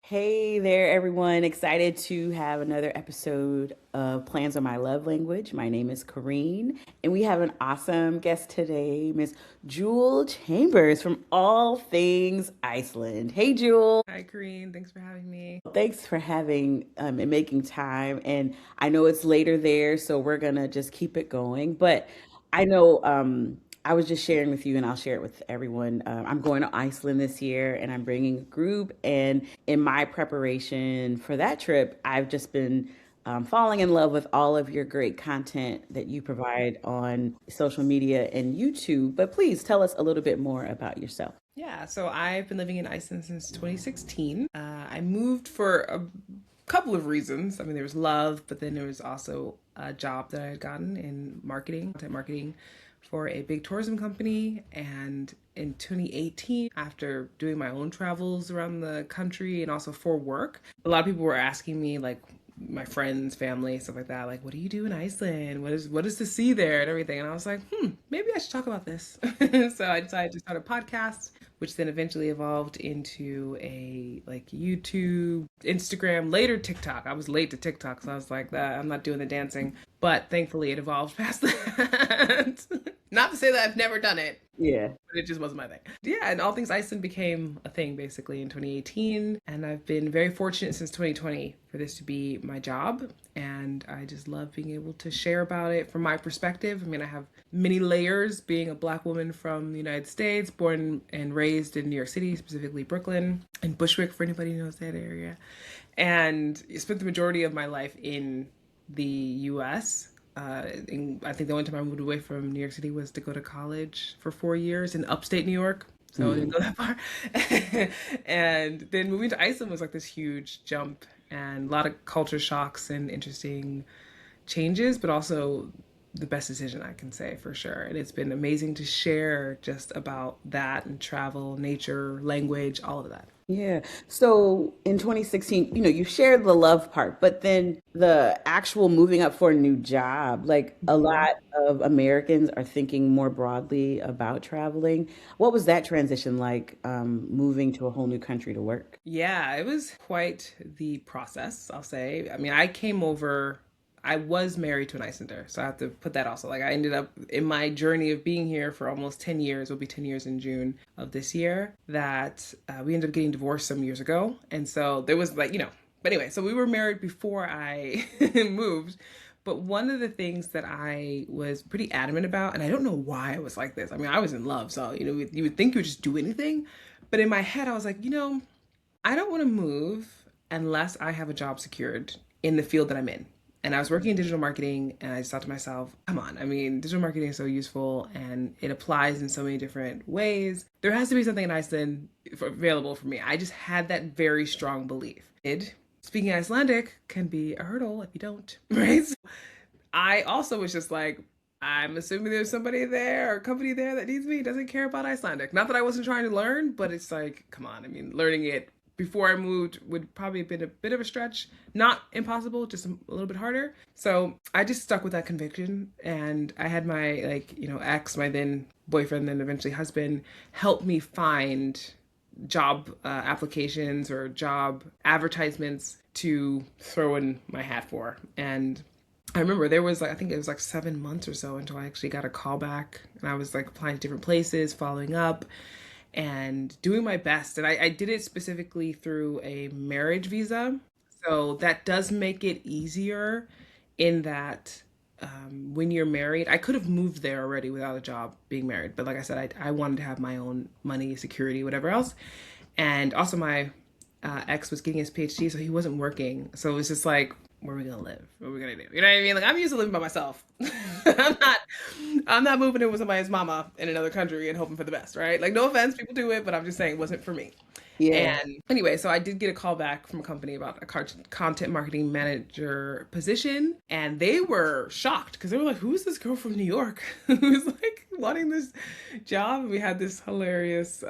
Hey there, everyone. Excited to have another episode of Plans on My Love Language. My name is Kerene, and we have an awesome guest today, Miss Jewel Chambers from All Things Iceland. Hey, Jewel. Hi, Green. Thanks for having me. Thanks for having and making time. And I know it's later there, so we're gonna just keep it going. But I know I was just sharing with you, and I'll share it with everyone. I'm going to Iceland this year, and I'm bringing a group. And in my preparation for that trip, I've just been falling in love with all of your great content that you provide on social media and YouTube. But please tell us a little bit more about yourself. Yeah, so I've been living in Iceland since 2016. I moved for a couple of reasons. I mean, there was love, but then there was also a job that I had gotten in marketing, content marketing for a big tourism company. And in 2018, after doing my own travels around the country and also for work, a lot of people were asking me, like, my friends, family, stuff like that, like, what do you do in Iceland? What is to see there and everything? And I was like, maybe I should talk about this. So I decided to start a podcast, which then eventually evolved into a like YouTube, Instagram, later TikTok. I was late to TikTok, so I was like, I'm not doing the dancing. But thankfully it evolved past that. Not to say that I've never done it, Yeah. but it just wasn't my thing. Yeah, and All Things Iceland became a thing basically in 2018. And I've been very fortunate since 2020 for this to be my job. And I just love being able to share about it from my perspective. I mean, I have many layers being a Black woman from the United States, born and raised in New York City, specifically Brooklyn and Bushwick, for anybody who knows that area. And I spent the majority of my life in the US. I think the only time I moved away from New York City was to go to college for 4 years in upstate New York. So I didn't go that far. And then moving to Iceland was like this huge jump and a lot of culture shocks and interesting changes, but also the best decision I can say for sure. And it's been amazing to share just about that and travel, nature, language, all of that. Yeah. So in 2016, you shared the love part, but then the actual moving up for a new job, like a lot of Americans are thinking more broadly about traveling. What was that transition like, moving to a whole new country to work? Yeah, it was quite the process, I'll say. I mean, I was married to an Icelander, so I have to put that also. Like, I ended up in my journey of being here for almost 10 years, will be 10 years in June of this year, that we ended up getting divorced some years ago. And so there was like, but anyway, so we were married before I moved. But one of the things that I was pretty adamant about, and I don't know why I was like this. I mean, I was in love, so, you would think you would just do anything. But in my head, I was like, I don't want to move unless I have a job secured in the field that I'm in. And I was working in digital marketing, and I just thought to myself, come on, I mean, digital marketing is so useful and it applies in so many different ways. There has to be something in Iceland available for me. I just had that very strong belief. Speaking Icelandic can be a hurdle if you don't, right? So I also was just like, I'm assuming there's somebody there or company there that needs me, doesn't care about Icelandic. Not that I wasn't trying to learn, but it's like, come on. I mean, learning it before I moved would probably have been a bit of a stretch. Not impossible, just a little bit harder. So I just stuck with that conviction. And I had my, ex, my then boyfriend, then eventually husband, help me find job applications or job advertisements to throw in my hat for. And I remember there was like, I think it was like 7 months or so until I actually got a call back, and I was like applying to different places, following up and doing my best. And I did it specifically through a marriage visa. So that does make it easier in that when you're married, I could have moved there already without a job being married. But like I said, I wanted to have my own money, security, whatever else. And also my ex was getting his PhD, so he wasn't working. So it was just like, where are we gonna live? What are we gonna do? You know what I mean? Like, I'm used to living by myself. I'm not I'm not moving in with somebody's mama in another country and hoping for the best, right? Like, no offense, people do it, but I'm just saying it wasn't for me. Yeah. And anyway, so I did get a call back from a company about a content marketing manager position, and they were shocked because they were like, "Who's this girl from New York who's like wanting this job?" And we had this hilarious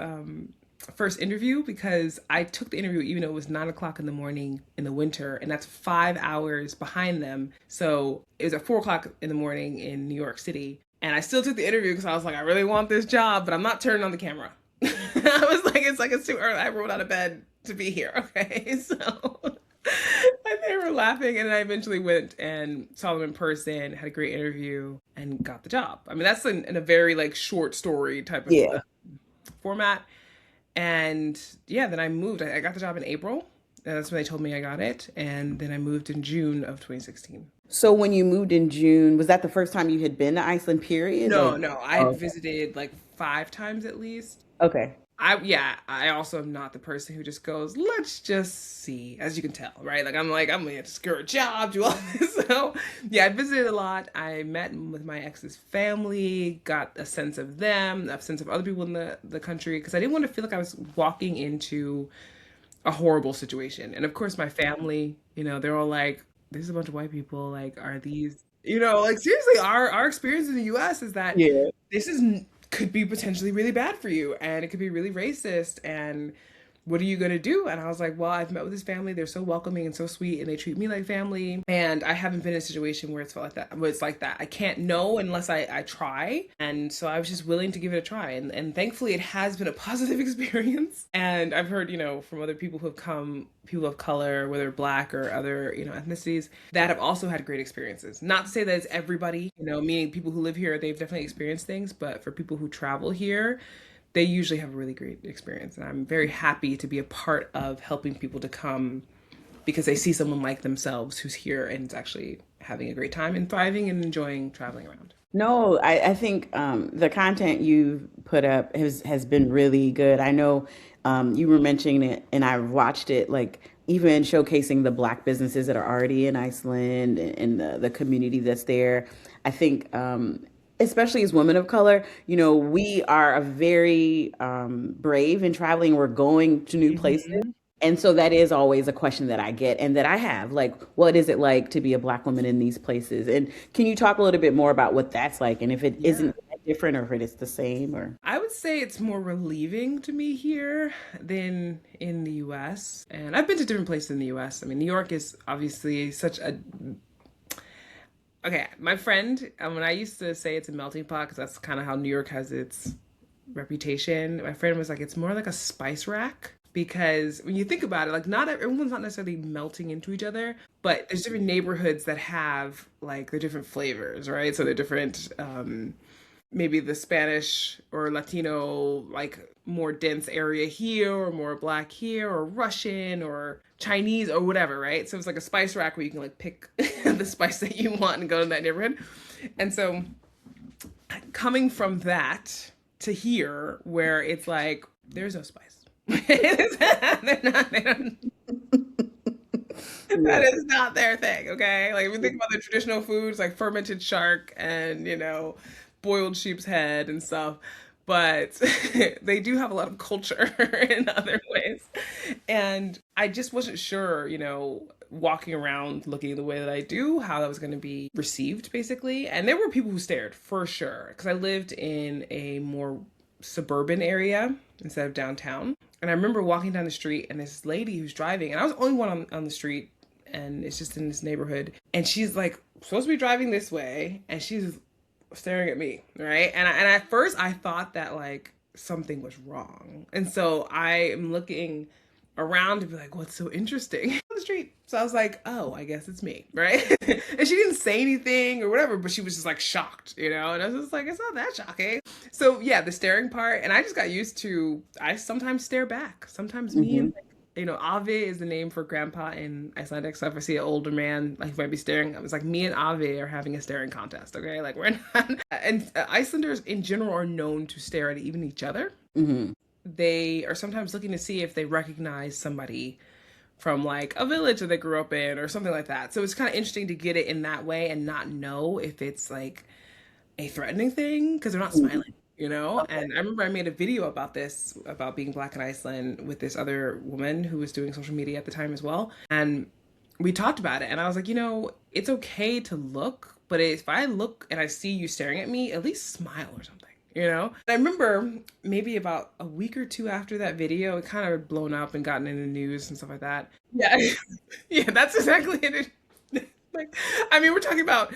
first interview because I took the interview even though it was 9 o'clock in the morning in the winter, and that's 5 hours behind them. So it was at 4 o'clock in the morning in New York City, and I still took the interview because I was like, I really want this job, but I'm not turning on the camera. I was like, it's too early. I rolled out of bed to be here. Okay. So and they were laughing, and I eventually went and saw them in person, had a great interview, and got the job. I mean, that's in a very like short story type of Yeah. format. And yeah, then I moved. I got the job in April. And that's when they told me I got it. And then I moved in June of 2016. So when you moved in June, was that the first time you had been to Iceland, period? No, Like, no, I had oh, visited like 5 times at least. okay. Yeah, I also am not the person who just goes, let's just see, as you can tell, right? Like, I'm gonna secure a job, do all this. So, yeah, I visited a lot. I met with my ex's family, got a sense of them, a sense of other people in the country, because I didn't want to feel like I was walking into a horrible situation. And of course, my family, they're all like, there's a bunch of white people. Like, are these, like seriously, our experience in the US is that Yeah. this is could be potentially really bad for you and it could be really racist and what are you going to do? And I was like, well, I've met with this family. They're so welcoming and so sweet and they treat me like family. And I haven't been in a situation where it's felt like that, where it's like that. I can't know unless I try. And so I was just willing to give it a try. And thankfully it has been a positive experience. And I've heard, from other people who have come, people of color, whether black or other, ethnicities that have also had great experiences. Not to say that it's everybody, meaning people who live here, they've definitely experienced things, but for people who travel here, they usually have a really great experience. And I'm very happy to be a part of helping people to come because they see someone like themselves who's here and is actually having a great time and thriving and enjoying traveling around. No, I think the content you've put up has been really good. I know you were mentioning it, and I watched it, like even showcasing the Black businesses that are already in Iceland and the community that's there. I think, especially as women of color, we are a very brave in traveling. We're going to new places. Mm-hmm. And so that is always a question that I get and that I have. Like, what is it like to be a Black woman in these places? And can you talk a little bit more about what that's like and if it Yeah. isn't that different or if it is the same or I would say it's more relieving to me here than in the US. And I've been to different places in the US. I mean, New York is obviously such a. Okay, my friend, when I used to say it's a melting pot, because that's kind of how New York has its reputation, my friend was like, it's more like a spice rack. Because when you think about it, like not everyone's not necessarily melting into each other, but there's different neighborhoods that have like their different flavors, right? So they're different, maybe the Spanish or Latino, like more dense area here, or more black here, or Russian or Chinese or whatever, right? So it's like a spice rack where you can like pick the spice that you want and go to that neighborhood. And so coming from that to here, where it's like, there's no spice. They're not, they don't, yeah. that is not their thing, okay? Like if you think about the traditional foods like fermented shark and, boiled sheep's head and stuff, but they do have a lot of culture in other ways. And I just wasn't sure, walking around looking the way that I do, how that was going to be received basically. And there were people who stared for sure because I lived in a more suburban area instead of downtown. And I remember walking down the street and this lady who's driving, and I was the only one on the street, and it's just in this neighborhood. And she's like supposed to be driving this way, and she's staring at me, right? And at first I thought that like something was wrong. And so I am looking around to be like, what's so interesting on the street? So I was like, oh, I guess it's me, right? And she didn't say anything or whatever, but she was just like shocked, And I was just like, it's not that shocking. So yeah, the staring part, and I just got used to, I sometimes stare back. Sometimes me Hmm. and Ave is the name for grandpa in Icelandic. So if I see an older man, like who might be staring, I was like, me and Ave are having a staring contest, okay? Like we're not, and Icelanders in general are known to stare at even each other. Hmm. They are sometimes looking to see if they recognize somebody from like a village that they grew up in or something like that. So it's kind of interesting to get it in that way and not know if it's like a threatening thing because they're not smiling, And I remember I made a video about this, about being Black in Iceland with this other woman who was doing social media at the time as well. And we talked about it. And I was like, it's okay to look, but if I look and I see you staring at me, at least smile or something. And I remember maybe about a week or two after that video, it kind of blown up and gotten in the news and stuff like that. Yeah. Yeah, that's exactly it. Like, I mean, we're talking about,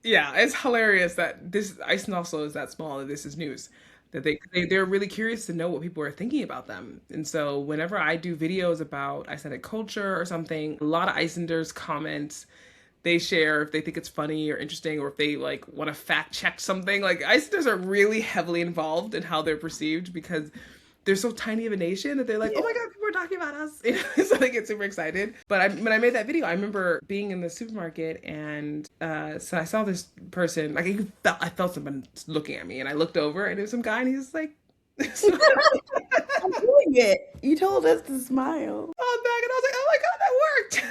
yeah, it's hilarious that this Iceland also is that small that this is news. that they're really curious to know what people are thinking about them. And so whenever I do videos about Icelandic culture or something, a lot of Icelanders comment, they share if they think it's funny or interesting, or if they like want to fact check something. Like Icelanders are really heavily involved in how they're perceived because they're so tiny of a nation that they're like, oh my Yeah. God, people are talking about us. So they get super excited. But when I made that video, I remember being in the supermarket, and so I saw this person, like I felt someone looking at me, and I looked over, and it was some guy, and he was like, I'm doing it. You told us to smile. on back, and I was like, oh my God, that worked.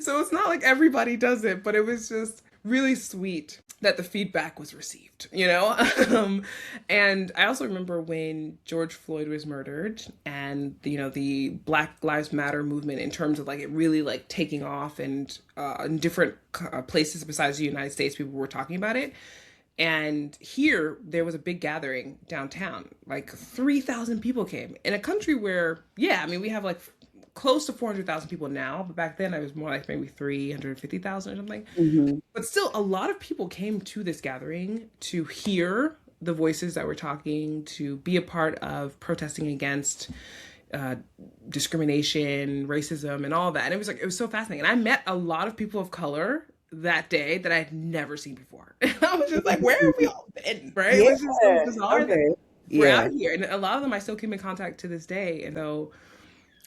So it's not like everybody does it, but it was just really sweet that the feedback was received, you know? And I also remember when George Floyd was murdered, and, you know, the Black Lives Matter movement, in terms of like it really like taking off, and in different places besides the United States, people were talking about it. And here, there was a big gathering downtown. Like 3,000 people came in a country where, yeah, I mean, we have like close to 400,000 people now, but back then I was more like maybe 350,000 or something. Hmm. But still, a lot of people came to this gathering to hear the voices that were talking, to be a part of protesting against uh, discrimination, racism, and all that. And it was like, it was so fascinating. And I met a lot of people of color that day that I had never seen before. And I was just like, where have we all been? Right? It Yeah. was just so bizarre that Okay. we're Yeah. out here. And a lot of them I still keep in contact to this day. And so,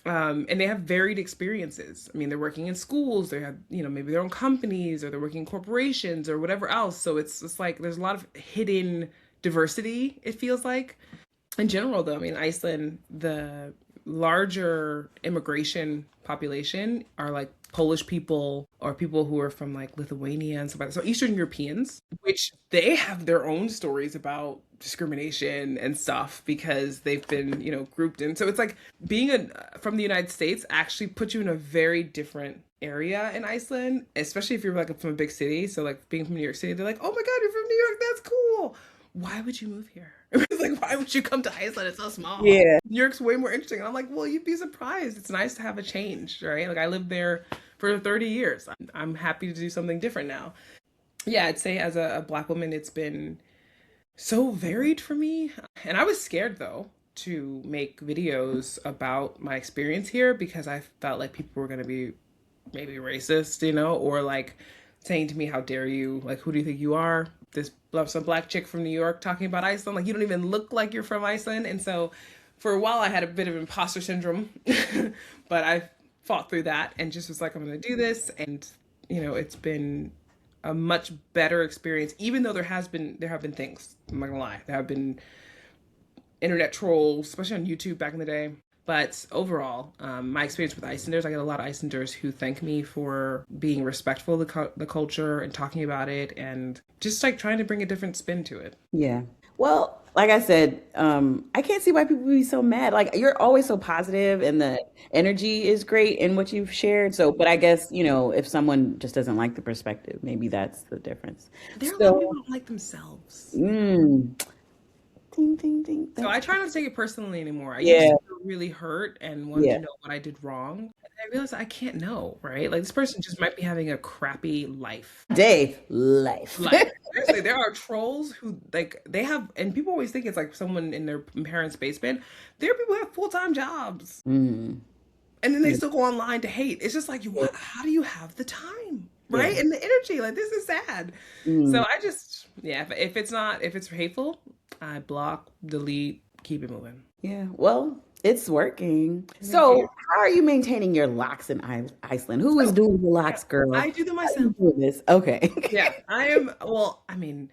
and they have varied experiences. I mean, they're working in schools, they have, you know, maybe their own companies, or they're working in corporations or whatever else. So it's like there's a lot of hidden diversity, it feels like. In general, though, I mean, Iceland, the larger immigration population are like Polish people, or people who are from like Lithuania and stuff like that. So Eastern Europeans, which they have their own stories about discrimination and stuff because they've been, you know, grouped in. So it's like being from the United States actually puts you in a very different area in Iceland, especially if you're like from a big city. So like being from New York City, they're like, oh my God, you're from New York. That's cool. Why would you move here? It's like, why would you come to Iceland? It's so small. Yeah. New York's way more interesting. And I'm like, well, you'd be surprised. It's nice to have a change, right? Like I lived there for 30 years. I'm happy to do something different now. Yeah, I'd say as a Black woman, it's been so varied for me. And I was scared though to make videos about my experience here because I felt like people were going to be maybe racist, you know, or like saying to me, how dare you? Like, who do you think you are? This some black chick from New York talking about Iceland. Like, you don't even look like you're from Iceland. And so for a while, I had a bit of imposter syndrome, but I fought through that and just was like, I'm going to do this. And, you know, it's been a much better experience, even though there have been things. I'm not gonna lie, there have been internet trolls, especially on YouTube back in the day. But overall, my experience with Icelanders, I get a lot of Icelanders who thank me for being respectful of the culture and talking about it, and just like trying to bring a different spin to it. Yeah. Well, like I said, I can't see why people be so mad. Like you're always so positive and the energy is great in what you've shared. So, but I guess, you know, if someone just doesn't like the perspective, maybe that's the difference. There are a lot of people So, who don't like themselves. mm, ding, ding, ding. So I That's try not to take it personally anymore. I used yeah, to feel really hurt and want to yeah. know what I did wrong. And I realized I can't know, right? Like this person just might be having a crappy life. Day life. Life. Seriously, there are trolls who like they have, and people always think it's like someone in their parents' basement. There are people who have full-time jobs, Mm, and then they yeah, still go online to hate. It's just like, yeah, how do you have the time, yeah. right? And the energy. Like this is sad. So Mm, I just, yeah, if it's hateful, I block, delete, keep it moving. yeah. Well, it's working. Thank you. So, how are you maintaining your locks in Iceland? Who is So doing the yeah, locks, girl? I do them How are you myself. doing this? Okay. Yeah, I am. Well, I mean,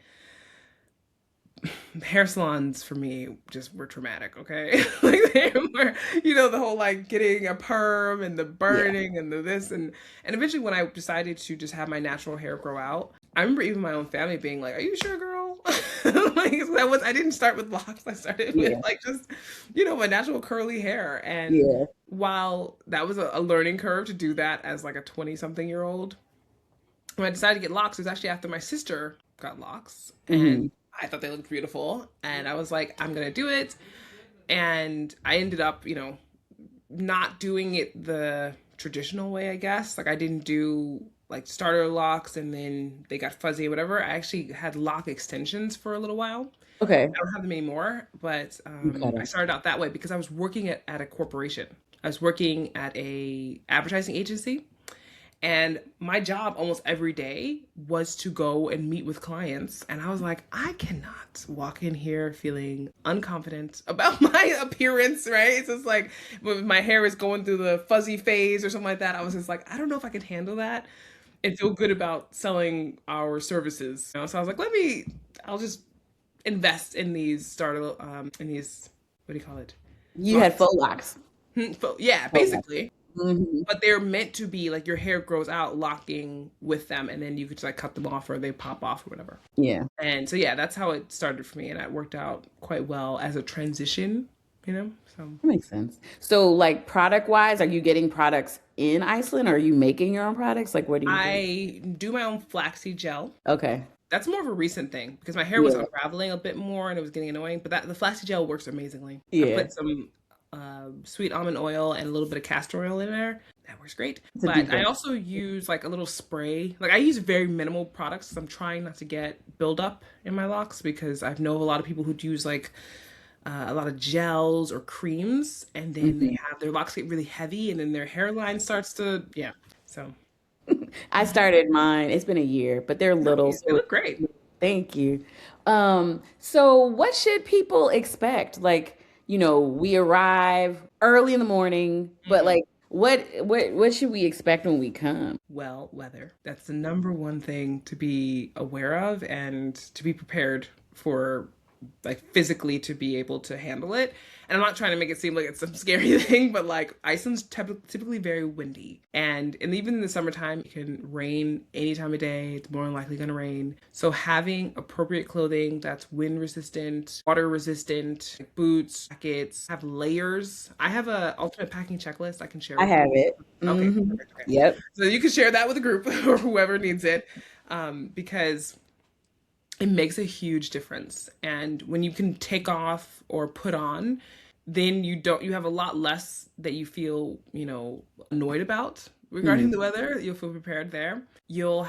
hair salons for me just were traumatic, okay? Like they were, you know, the whole like getting a perm and the Yeah. burning and the this and eventually when I decided to just have my natural hair grow out, I remember even my own family being like, "Are you sure, girl?" Like I didn't start with locks. I started with Yeah. like just, you know, my natural curly hair. And Yeah. while that was a learning curve to do that as like a 20 something year old, when I decided to get locks, it was actually after my sister got locks, Hmm. and I thought they looked beautiful, and I was like, I'm gonna do it. And I ended up, you know, not doing it the traditional way, I guess. Like I didn't do like starter locks and then they got fuzzy or whatever. I actually had lock extensions for a little while. Okay. I don't have them anymore, but You cut I it. started out that way because I was working at a corporation. I was working at a advertising agency, and my job almost every day was to go and meet with clients. And I was like, I cannot walk in here feeling unconfident about my appearance, right? It's just like when my hair is going through the fuzzy phase or something like that. I was just like, I don't know if I can handle that and feel good about selling our services. So I was like, I'll just invest in these in these, what do you call it? You had Locks. faux locks. Yeah, Faux locks. basically. Hmm. But they're meant to be like your hair grows out locking with them, and then you could just like cut them off or they pop off or whatever. Yeah, And so yeah, that's how it started for me, and it worked out quite well as a transition, you know. So that makes sense. So, like product wise, are you getting products in Iceland or are you making your own products? Like, what do you do? I do my own flaxseed gel. Okay. That's more of a recent thing because my hair was Yeah. unraveling a bit more and it was getting annoying. But the flaxseed gel works amazingly. I Yeah. put some sweet almond oil and a little bit of castor oil in there. That works great. It's a But I decent. also use like a little spray. Like I use very minimal products 'cause I'm trying not to get buildup in my locks because I know a lot of people who use like a lot of gels or creams and then Hmm. they have their locks get really heavy and then their hairline starts to, yeah. So, I started mine. It's been a year, but they're little, nice. They so look great. thank you. So what should people expect? Like, we arrive early in the morning, but Mhm. like what should we expect when we come? Well, weather. That's the number one thing to be aware of and to be prepared for, like physically to be able to handle it. And I'm not trying to make it seem like it's some scary thing, but like Iceland's typically very windy. And even in the summertime, it can rain any time of day. It's more than likely going to rain. So having appropriate clothing that's wind resistant, water resistant, like boots, jackets, have layers. I have a ultimate packing checklist I can share I with have you. it. Okay, Hmm. perfect. Okay. Yep. So you can share that with a group or whoever needs it, because it makes a huge difference. And when you can take off or put on, then you have a lot less that you feel, annoyed about regarding Hmm. the weather. You'll feel prepared there. You're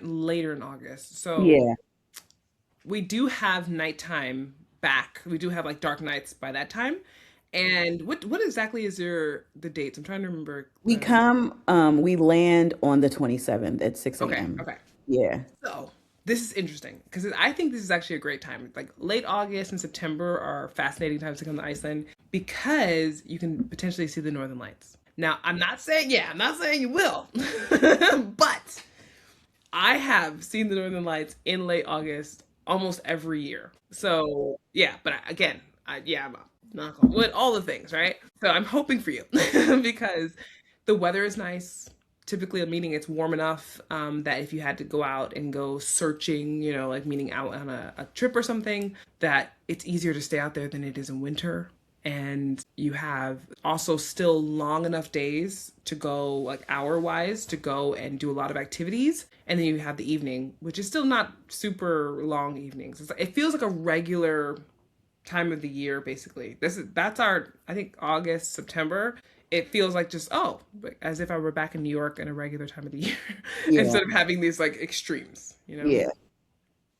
later in August. So Yeah. we do have nighttime back. We do have like dark nights by that time. And what exactly is the dates? I'm trying to remember. We land on the 27th at 6 Okay, a.m. okay. Yeah. So this is interesting because I think this is actually a great time. Like late August and September are fascinating times to come to Iceland because you can potentially see the Northern Lights. Now, I'm not saying you will, but I have seen the Northern Lights in late August almost every year. So yeah, but again, I'm knock on wood, all the things, right? So I'm hoping for you because the weather is nice. Typically, meaning it's warm enough that if you had to go out and go searching, like meaning out on a trip or something, that it's easier to stay out there than it is in winter. And you have also still long enough days to go, like hour wise, to go and do a lot of activities. And then you have the evening, which is still not super long evenings. It feels like a regular time of the year basically. That's our, I think, August, September. It feels like just, oh, as if I were back in New York in a regular time of the year Yeah. instead of having these like extremes. Yeah.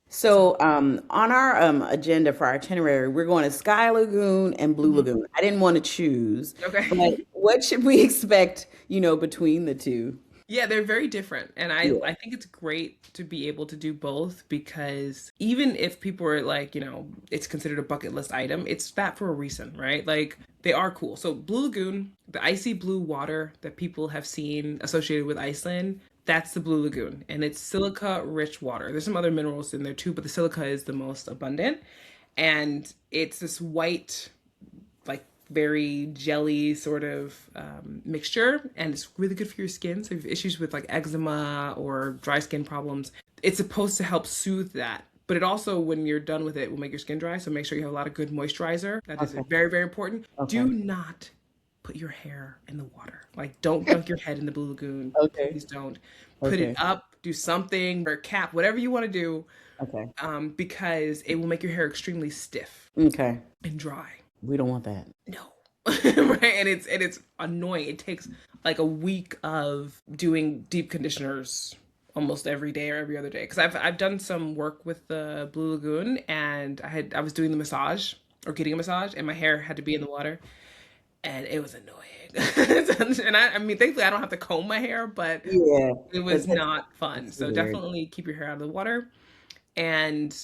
So So, on our agenda for our itinerary, we're going to Sky Lagoon and Blue mhm. Lagoon. I didn't want to choose, Okay. but what should we expect, between the two? Yeah, they're very different. And Yeah. I think it's great to be able to do both because even if people are like, it's considered a bucket list item, it's that for a reason, right? Like they are cool. So Blue Lagoon, the icy blue water that people have seen associated with Iceland, that's the Blue Lagoon. And it's silica rich water. There's some other minerals in there too, but the silica is the most abundant. And it's this white, like very jelly sort of mixture, and it's really good for your skin. So if you have issues with like eczema or dry skin problems, it's supposed to help soothe that. But it also, when you're done with it, will make your skin dry. So make sure you have a lot of good moisturizer. That is Okay. very, very important. Do Okay. not put your hair in the water. Like, don't dunk your head in the Blue Lagoon. Okay. Please don't. Put it Okay. up, do something, or a cap, whatever you want to do, Okay. because it will make your hair extremely stiff Okay. and dry. We don't want that. No. right? And it's annoying. It takes like a week of doing deep conditioners almost every day or every other day because I've done some work with the Blue Lagoon, and I was doing the massage or getting a massage, and my hair had to be in the water, and it was annoying. And I mean, thankfully I don't have to comb my hair, but Yeah, it but was not fun. that's So weird. definitely keep your hair out of the water. And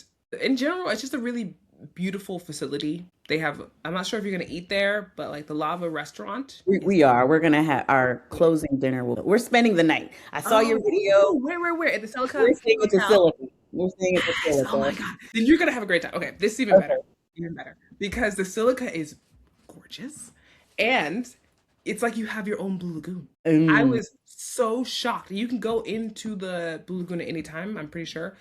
in general, it's just a really beautiful facility. They have, I'm not sure if you're going to eat there, but like the Lava restaurant is We are. We're gonna have our closing dinner. We're spending the night. I saw your oh, video. ooh, where? At the We're Celica staying at the Hotel? Silica. We're staying at the Yes. Oh Silica. my God. Then you're gonna have a great time. Okay, this is even better. Okay. Even better. Because the Silica is gorgeous and it's like you have your own Blue Lagoon. I Mm. was so shocked. You can go into the Blue Lagoon at any time, I'm pretty sure.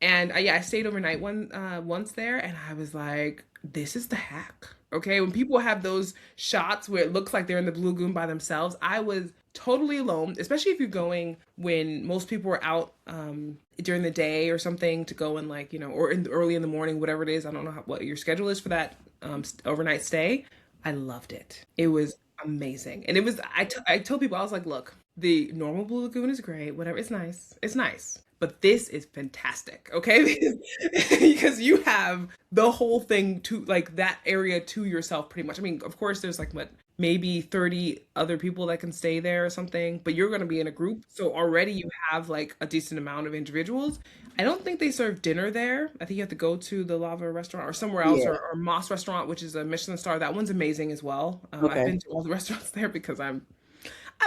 And yeah, I stayed overnight once there, and I was like, "This is the hack." Okay, when people have those shots where it looks like they're in the Blue Lagoon by themselves, I was totally alone. Especially if you're going when most people are out during the day or something to go and like or early in the morning, whatever it is. I don't know what your schedule is for that overnight stay. I loved it. It was amazing, and it was. I told people I was like, "Look, the normal Blue Lagoon is great. Whatever, it's nice." But this is fantastic, okay? Because you have the whole thing to like that area to yourself pretty much. I mean, of course, there's like what maybe 30 other people that can stay there or something, but you're going to be in a group. So already you have like a decent amount of individuals. I don't think they serve dinner there. I think you have to go to the Lava restaurant or somewhere else Yeah. or Moss restaurant, which is a Michelin star. That one's amazing as well. I've Okay. been to all the restaurants there because I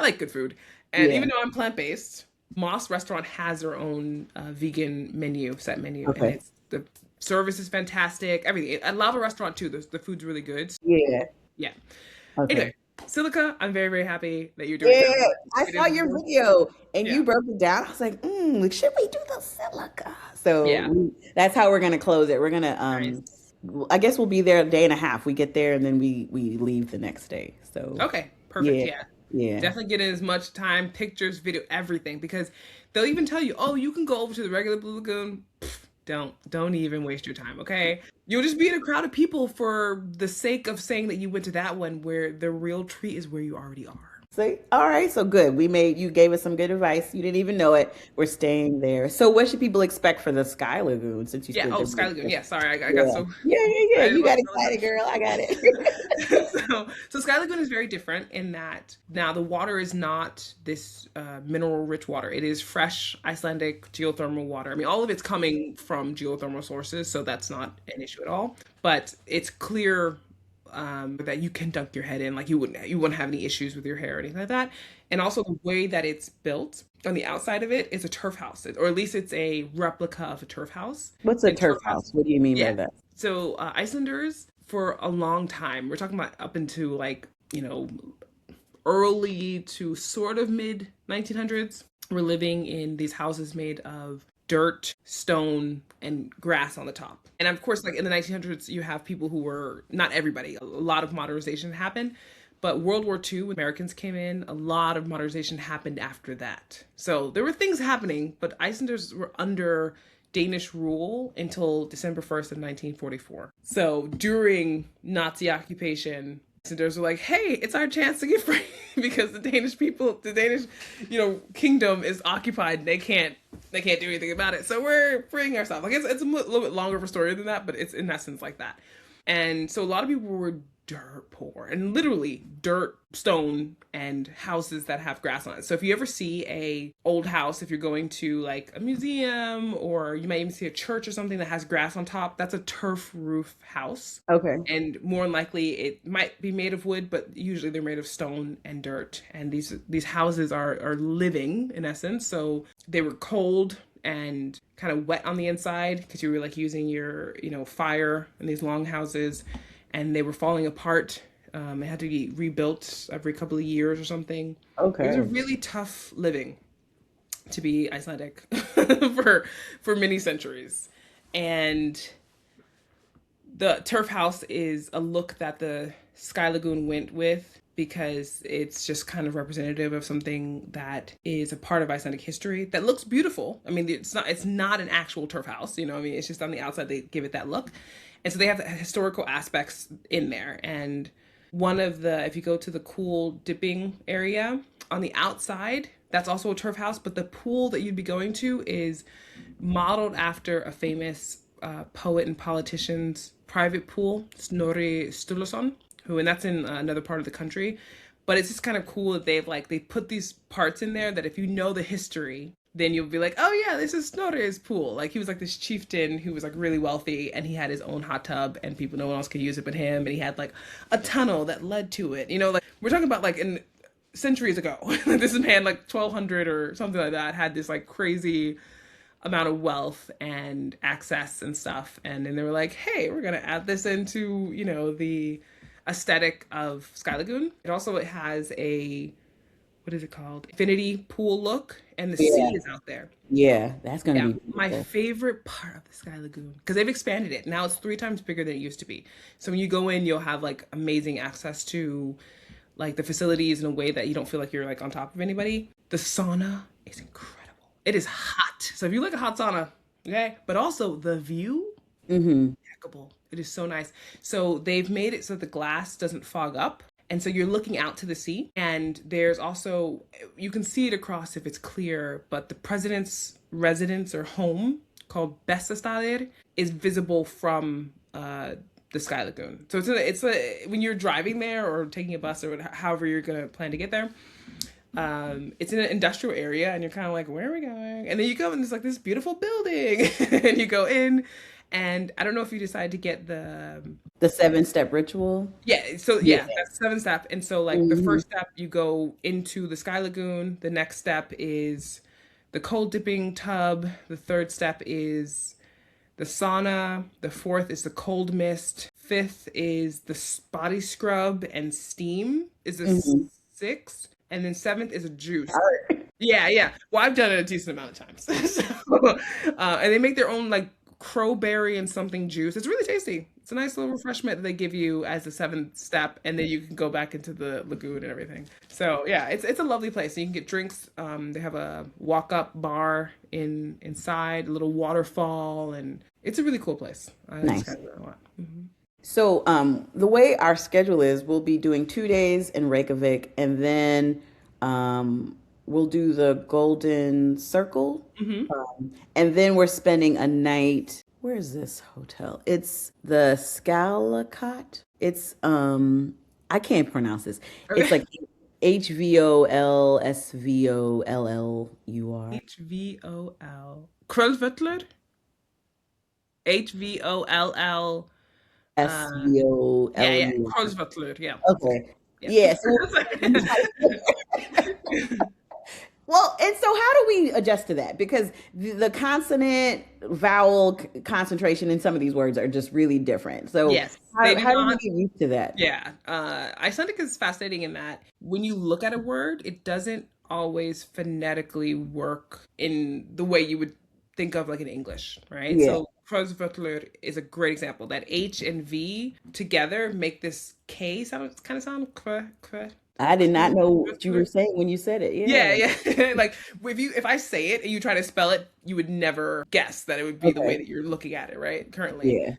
like good food. And Yeah. even though I'm plant-based, Moss Restaurant has their own vegan menu, set menu, and Okay. it's the service is fantastic. Everything. At Lava Restaurant too, the food's really good. Yeah. Yeah. Okay. Anyway, Silica, I'm very, very happy that you're doing Yeah. that one. I It saw is your worth video and yeah. you broke it down. I was like, like, should we do the Silica? So Yeah. that's how we're gonna close it. We're gonna Nice. I guess we'll be there a day and a half. We get there and then we leave the next day. So Okay. Perfect. yeah. Yeah. Yeah. Definitely get in as much time, pictures, video, everything, because they'll even tell you, oh, you can go over to the regular Blue Lagoon. Pfft, don't even waste your time, okay? You'll just be in a crowd of people for the sake of saying that you went to that one where the real treat is where you already are. So, all right, so good. You gave us some good advice. You didn't even know it. We're staying there. So, what should people expect for the Sky Lagoon since you Yeah. spent Oh, the Sky week Lagoon. there? Yeah. Sorry, I got Yeah. so Yeah. excited You about got Sky excited, girl. I got it. Lagoon. So Sky Lagoon is very different in that now the water is not this mineral-rich water. It is fresh Icelandic geothermal water. I mean, all of it's coming from geothermal sources, so that's not an issue at all. But it's clear that you can dunk your head in, like you wouldn't have any issues with your hair or anything like that. And also the way that it's built on the outside of it is a turf house, or at least it's a replica of a turf house. What's a And turf turf house, house? What do you mean by yeah. that? So Icelanders for a long time, we're talking about up into like early to sort of mid 1900s, were living in these houses made of dirt, stone, and grass on the top. And of course, like in the 1900s, you have people who were not everybody. A lot of modernization happened, but World War II, when Americans came in, a lot of modernization happened after that. So there were things happening, but Icelanders were under Danish rule until December 1st of 1944. So during Nazi occupation, Icelanders were like, "Hey, it's our chance to get free because the Danish, kingdom is occupied. They can't do anything about it. So we're freeing ourselves." Like it's a little bit longer of a story than that, but it's in essence like that. And so a lot of people were dirt poor and literally dirt, stone, and houses that have grass on it. So if you ever see a old house, if you're going to like a museum or you might even see a church or something that has grass on top, that's a turf roof house. Okay. And more than likely it might be made of wood, but usually they're made of stone and dirt. And these houses are living in essence. So they were cold and kind of wet on the inside because you were like using your fire in these long houses, and they were falling apart. It had to be rebuilt every couple of years or something. It was a Okay. really tough living to be Icelandic for many centuries. And the turf house is a look that the Sky Lagoon went with because it's just kind of representative of something that is a part of Icelandic history that looks beautiful. I mean, it's not an actual turf house, I mean, it's just on the outside they give it that look. And so they have the historical aspects in there. And One of the, if you go to the cool dipping area on the outside, that's also a turf house, but the pool that you'd be going to is modeled after a famous poet and politician's private pool, Snorri Sturluson, who, and that's in another part of the country. But it's just kind of cool that they put these parts in there that if you know the history, then you'll be like, oh yeah, this is Snorri's pool. Like he was like this chieftain who was like really wealthy, and he had his own hot tub, and people, no one else could use it but him, and he had like a tunnel that led to it. You know, like we're talking about like in centuries ago. This man like 1200 or something like that had this like crazy amount of wealth and access and stuff, and then they were like, hey, we're gonna add this into, you know, the aesthetic of Sky Lagoon. It has a, what is it called, infinity pool look, and the sea Yeah. is out there. Yeah, that's gonna Yeah, be my beautiful. favorite part of the Sky Lagoon, because they've expanded it now, it's 3 times bigger than it used to be. So when you go in, you'll have like amazing access to like the facilities in a way that you don't feel like you're like on top of anybody. The sauna is incredible. It is hot. So if you like a hot sauna, okay, but also the view, Hmm. impeccable. It is so nice. So they've made it so the glass doesn't fog up. And so you're looking out to the sea. And there's also, you can see it across if it's clear, but the president's residence or home called Bessastaðir is visible from the Sky Lagoon. So when you're driving there or taking a bus or however you're going to plan to get there, it's in an industrial area and you're kind of like, where are we going? And then you go and there's like this beautiful building and you go in, and I don't know if you decide to get the, The 7-step ritual. yeah, so Yeah. yeah, that's 7 step. And so like the Hmm. first step, you go into the Sky Lagoon. The next step is the cold dipping tub. The third step is the sauna. The fourth is the cold mist. Fifth is the body scrub and steam is the Hmm. sixth. And then seventh is a juice. All right. Yeah, yeah. Well, I've done it a decent amount of times. So, and they make their own like crowberry and something juice. It's really tasty. It's a nice little refreshment that they give you as the seventh step, and then you can go back into the lagoon and everything. So yeah, it's a lovely place. You can get drinks. They have a walk up bar inside, a little waterfall, and it's a really cool place. I like Nice. Skyler a lot. Hmm. So, the way our schedule is, we'll be doing 2 days in Reykjavik, and then we'll do the Golden Circle, Hmm. and then we're spending a night. Where is this hotel? It's the Scalacot. It's I can't pronounce this. It's Okay. like HVOLSVOLLUR. HVOL. Krølvøtler. HVOLL. S Uh, V O yeah, L yeah. U R. Krølvøtler. Yeah, Okay. yeah. Yeah. So well, and so how do we adjust to that? Because the consonant vowel concentration in some of these words are just really different. So Yes, they do how do we not. get used to that? Yeah, Icelandic is fascinating in that when you look at a word, it doesn't always phonetically work in the way you would think of like in English, right? Yeah. So Krøsvöllur is a great example that H and V together make this K sound, kind of sound I did not know what you were Krøsvöllur. saying when you said it. Yeah, Yeah. yeah. Like if I say it and you try to spell it, you would never guess that it would be the way Okay. that you're looking at it, right? Currently. Yeah.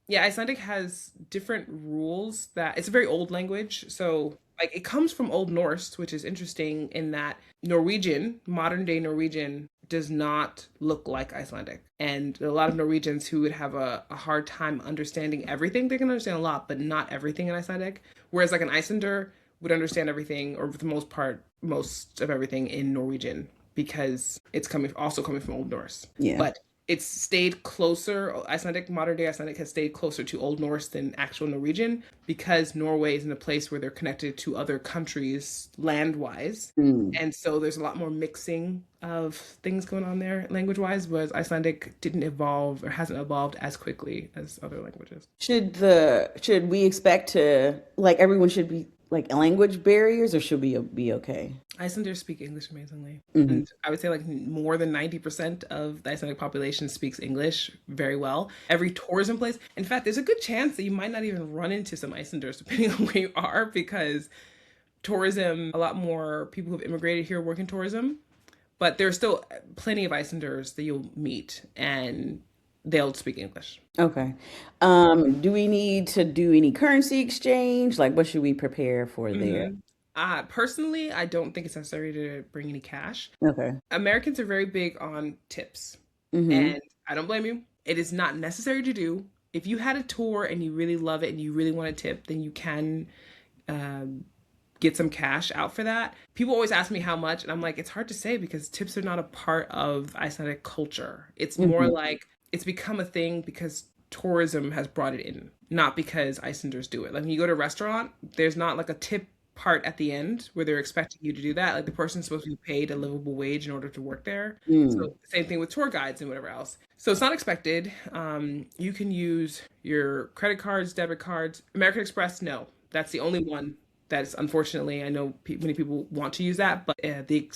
Yeah, Icelandic has different rules that it's a very old language. So like it comes from Old Norse, which is interesting in that Norwegian, modern day Norwegian, does not look like Icelandic. And a lot of Norwegians who would have a hard time understanding everything, they can understand a lot, but not everything in Icelandic. Whereas like an Icelander would understand everything, or for the most part, most of everything in Norwegian because it's coming from Old Norse. Yeah. But it's stayed closer. Icelandic, modern day Icelandic has stayed closer to Old Norse than actual Norwegian because Norway is in a place where they're connected to other countries land wise. Mm. And so there's a lot more mixing of things going on there language wise, whereas Icelandic didn't evolve or hasn't evolved as quickly as other languages. Should we expect to like everyone should be like language barriers, or should we be okay? Icelanders speak English amazingly. Hmm. And I would say like more than 90% of the Icelandic population speaks English very well. Every tourism place, in fact, there's a good chance that you might not even run into some Icelanders depending on where you are because tourism, a lot more people who've immigrated here work in tourism, but there's still plenty of Icelanders that you'll meet. And they'll speak English. Okay. Do we need to do any currency exchange? Like, what should we prepare for there? Personally, I don't think it's necessary to bring any cash. Okay. Americans are very big on tips, Mm-hmm. and I don't blame you. It is not necessary to do. If you had a tour and you really love it and you really want a tip, then you can um, get some cash out for that. People always ask me how much, and I'm like, it's hard to say because tips are not a part of Icelandic culture. It's more Mm-hmm. like it's become a thing because tourism has brought it in, not because Icelanders do it. Like when you go to a restaurant, there's not like a tip part at the end where they're expecting you to do that. Like the person's supposed to be paid a livable wage in order to work there. Mm. So same thing with tour guides and whatever else. So it's not expected. You can use your credit cards, debit cards. American Express, no, that's the only one that's unfortunately I know many people want to use that, but the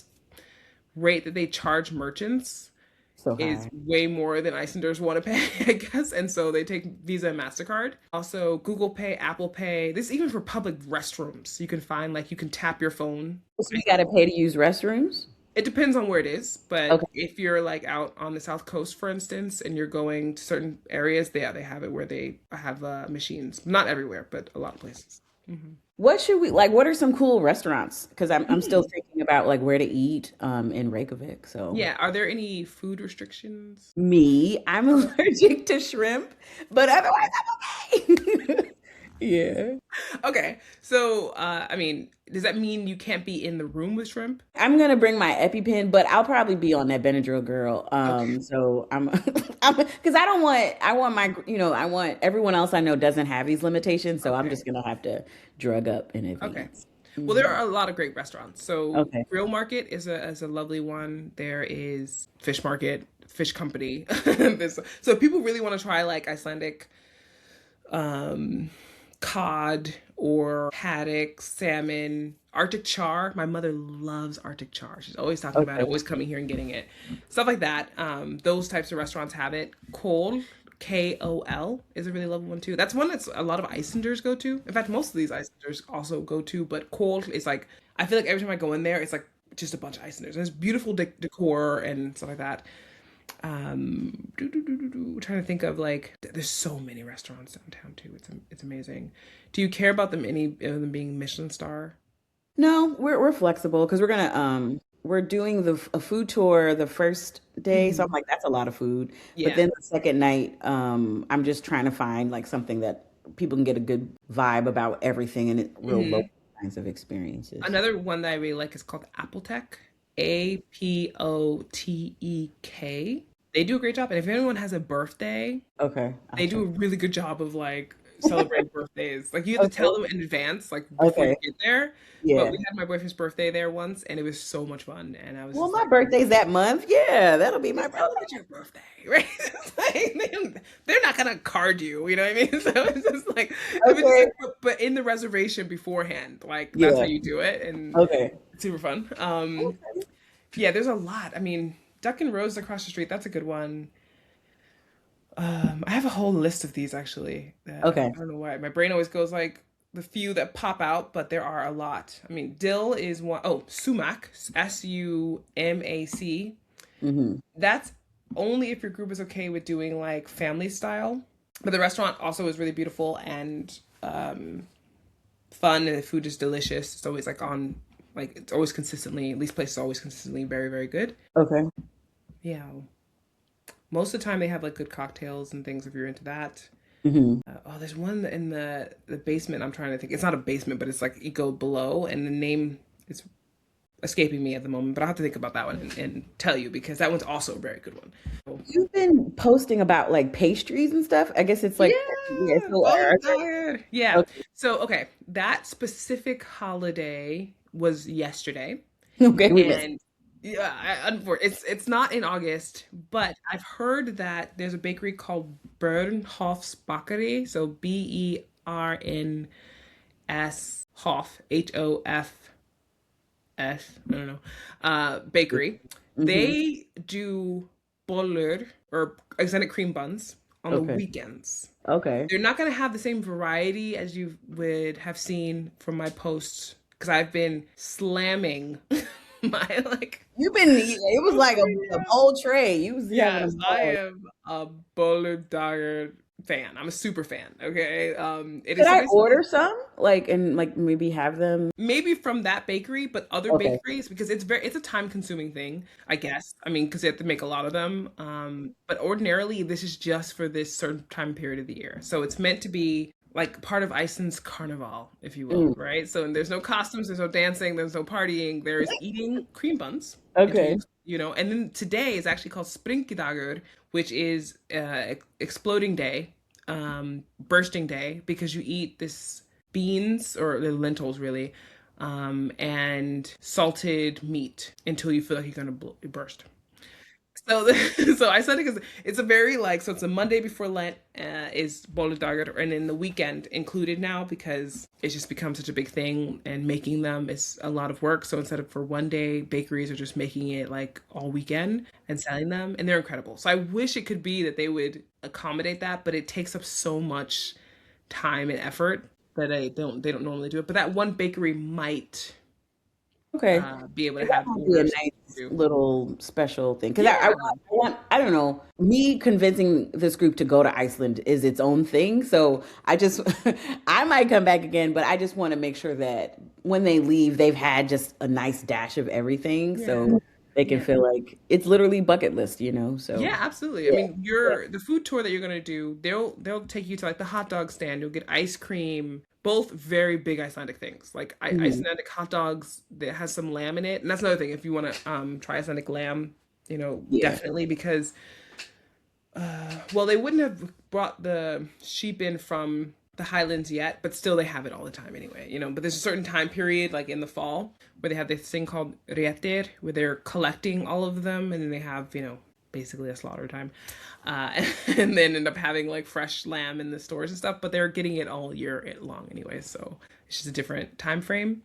rate that they charge merchants So is high. way more than Icelanders want to pay, I guess. And so they take Visa and MasterCard. Also, Google Pay, Apple Pay. This is even for public restrooms. You can find like you can tap your phone. So we got to pay to use restrooms? It depends on where it is, but Okay. if you're like out on the South Coast, for instance, and you're going to certain areas, they have it where they have machines. Not everywhere, but a lot of places. Hmm. What should we like? What are some cool restaurants? Because I'm still Mm. thinking about like where to eat in Reykjavik. So Yeah, are there any food restrictions? me, I'm allergic to shrimp, but otherwise I'm okay. Yeah. Okay, so I mean, does that mean you can't be in the room with shrimp? I'm gonna bring my EpiPen, but I'll probably be on that Benadryl girl. Okay, So I'm, because I want my, I want everyone else I know doesn't have these limitations, so I'm okay, just gonna have to drug up in okay. advance. Well, there Hmm. are a lot of great restaurants. So Okay. Grill Market is a lovely one. There is Fish Market, Fish Company. So if people really want to try like Icelandic um, cod or haddock, salmon, Arctic char. My mother loves Arctic char. She's always talking about it, Okay. always coming here and getting it. Stuff like that. Those types of restaurants have it. Kol, Kol, is a really lovely one too. That's one that's a lot of Icelanders go to. In fact, most of these Icelanders also go to, but Kol is like, I feel like every time I go in there, it's like just a bunch of Icelanders. And it's beautiful decor and stuff like that. Trying to think of like there's so many restaurants downtown too. It's amazing. Do you care about them any of them being Michelin star? No, we're flexible because we're doing a food tour the first day, so I'm Hmm. like that's a lot of food. But Yeah. then the second night, I'm just trying to find like something that people can get a good vibe about everything and it real Hmm. local kinds of experiences. Another one that I really like is called Appletek. Apotek. They do a great job, and if anyone has a birthday, Okay, I'll they do a check. really good job of like celebrating birthdays. Like you have to tell Okay, them in advance, like before you okay, get there. But yeah. we had my boyfriend's birthday there once, and it was so much fun. And I was Well, just my like, birthday's that month. Yeah, that'll be my celebrate birthday. your birthday, right? It's like, they're not gonna card you, you know what I mean? So it's just like, if it's just Okay, like, but in the reservation beforehand, like that's how yeah, you do it, and okay. it's super fun. Okay. Yeah, there's a lot. I mean, Duck and Rose across the street, that's a good one. I have a whole list of these actually. Okay. I don't know why. My brain always goes like the few that pop out, but there are a lot. I mean, dill is one. Oh, sumac, Sumac. Hmm. That's only if your group is okay with doing like family style. But the restaurant also is really beautiful and fun, and the food is delicious. It's always like on, like it's always consistently. These places are always consistently very, very good. Okay. Yeah, most of the time they have like good cocktails and things if you're into that. Hmm. Oh, there's one in the basement. I'm trying to think. It's not a basement, but it's like you go below, and the name is escaping me at the moment. But I'll have to think about that one and tell you because that one's also a very good one. So, You've been posting about like pastries and stuff. I guess it's like, yeah, yeah, so oh are god, yeah. there, So okay, that specific holiday was yesterday, okay, we missed. and yeah, it's not in August, but I've heard that there's a bakery called Bernhof's Bakery, so Brns Hofs, I don't know, bakery. Hmm. They do boller or extended cream buns on the Okay. weekends. Okay. They're not going to have the same variety as you would have seen from my posts because I've been slamming My like You've been, it was like a whole tray. You was having Yes, them I all. am a Boludar fan. I'm a super fan. Okay, it Could is I something order some? Like, and like maybe have them? maybe from that bakery, but other Okay. bakeries because it's a time consuming thing, I guess. I mean, because they have to make a lot of them. But ordinarily, this is just for this certain time period of the year, so it's meant to be like part of Iceland's carnival, if you will, Mm, right? So there's no costumes, there's no dancing, there's no partying. There's eating cream buns until okay. and then today is actually called Springidagur, which is exploding day, bursting day, because you eat this beans or the lentils really, and salted meat until you feel like you're gonna burst. So, so Icelandic is it's a very like so it's a Monday before Lent is Boladagar, and then the weekend included now because it's just become such a big thing, and making them is a lot of work. So instead of for one day, bakeries are just making it like all weekend and selling them, and they're incredible. So I wish it could be that they would accommodate that, but it takes up so much time and effort that they don't normally do it. But that one bakery might Okay. be able to That have might be a orders nice too. little special thing. Because Yeah. I don't know, me convincing this group to go to Iceland is its own thing. So I just, I might come back again, but I just want to make sure that when they leave, they've had just a nice dash of everything. Yeah. So they can Yeah. feel like it's literally bucket list, you know? So Yeah, absolutely. I yeah. mean, your the food tour that you're gonna do, they'll take you to like the hot dog stand. You'll get ice cream, both very big Icelandic things. Like Mhm. Icelandic hot dogs that has some lamb in it, and that's another thing. If you want to try Icelandic lamb, Yeah. definitely because well, they wouldn't have brought the sheep in from the Highlands yet, but still they have it all the time anyway, But there's a certain time period, like in the fall, where they have this thing called réttir, where they're collecting all of them, and then they have, basically a slaughter time, and then end up having like fresh lamb in the stores and stuff. But they're getting it all year long anyway, so it's just a different time frame.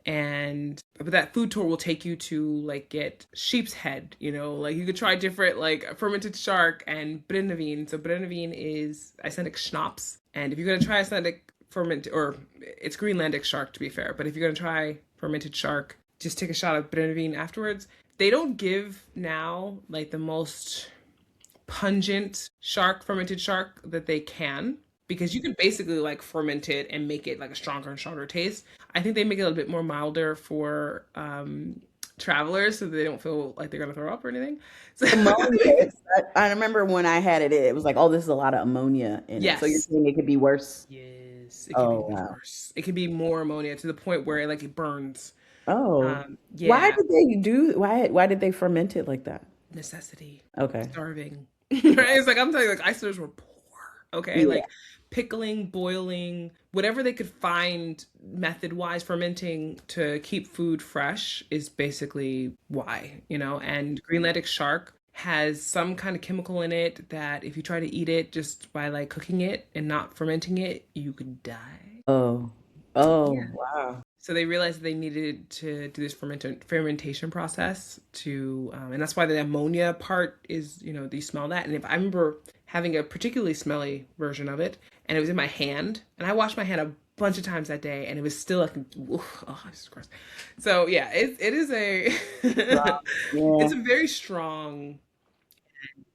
And but that food tour will take you to like get sheep's head, like you could try different like fermented shark and brennivine. So brennivine is Icelandic schnapps, and if you're gonna try Icelandic ferment or it's Greenlandic shark to be fair, but if you're gonna try fermented shark, just take a shot of brennivine afterwards. They don't give now like the most pungent fermented shark that they can, because you can basically like ferment it and make it like a stronger and stronger taste. I think they make it a little bit more milder for travelers so that they don't feel like they're gonna throw up or anything. So Ammonia. I remember when I had it, it was like, oh, this is a lot of ammonia in it. So you're yes. saying it could be worse? Yes, it could be Oh, much wow. worse. It could be more ammonia to the point where like it burns. Oh, why Yeah, did they do, why did they ferment it like that? necessity, Okay. starving. Right? It's like I'm telling you, like Icelanders were poor. Okay, Yeah. like pickling, boiling, whatever they could find method wise, fermenting to keep food fresh is basically why. And Greenlandic shark has some kind of chemical in it that if you try to eat it just by like cooking it and not fermenting it, you could die. Oh. Oh, Yeah. wow. So they realized that they needed to do this fermentation process and that's why the ammonia part is, do you smell that? And if I remember having a particularly smelly version of it, and it was in my hand, and I washed my hand a bunch of times that day, and it was still like, oof, oh, this is gross. So yeah, it is a, Wow. it's Yeah. a very strong,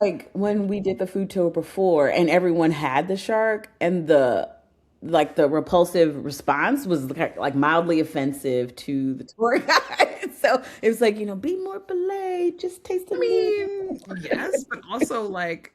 Like when we did the food tour before and everyone had the shark and the repulsive response was like mildly offensive to the tour guide. So it was like, be more polite, just taste a I little. mean, yes, but also like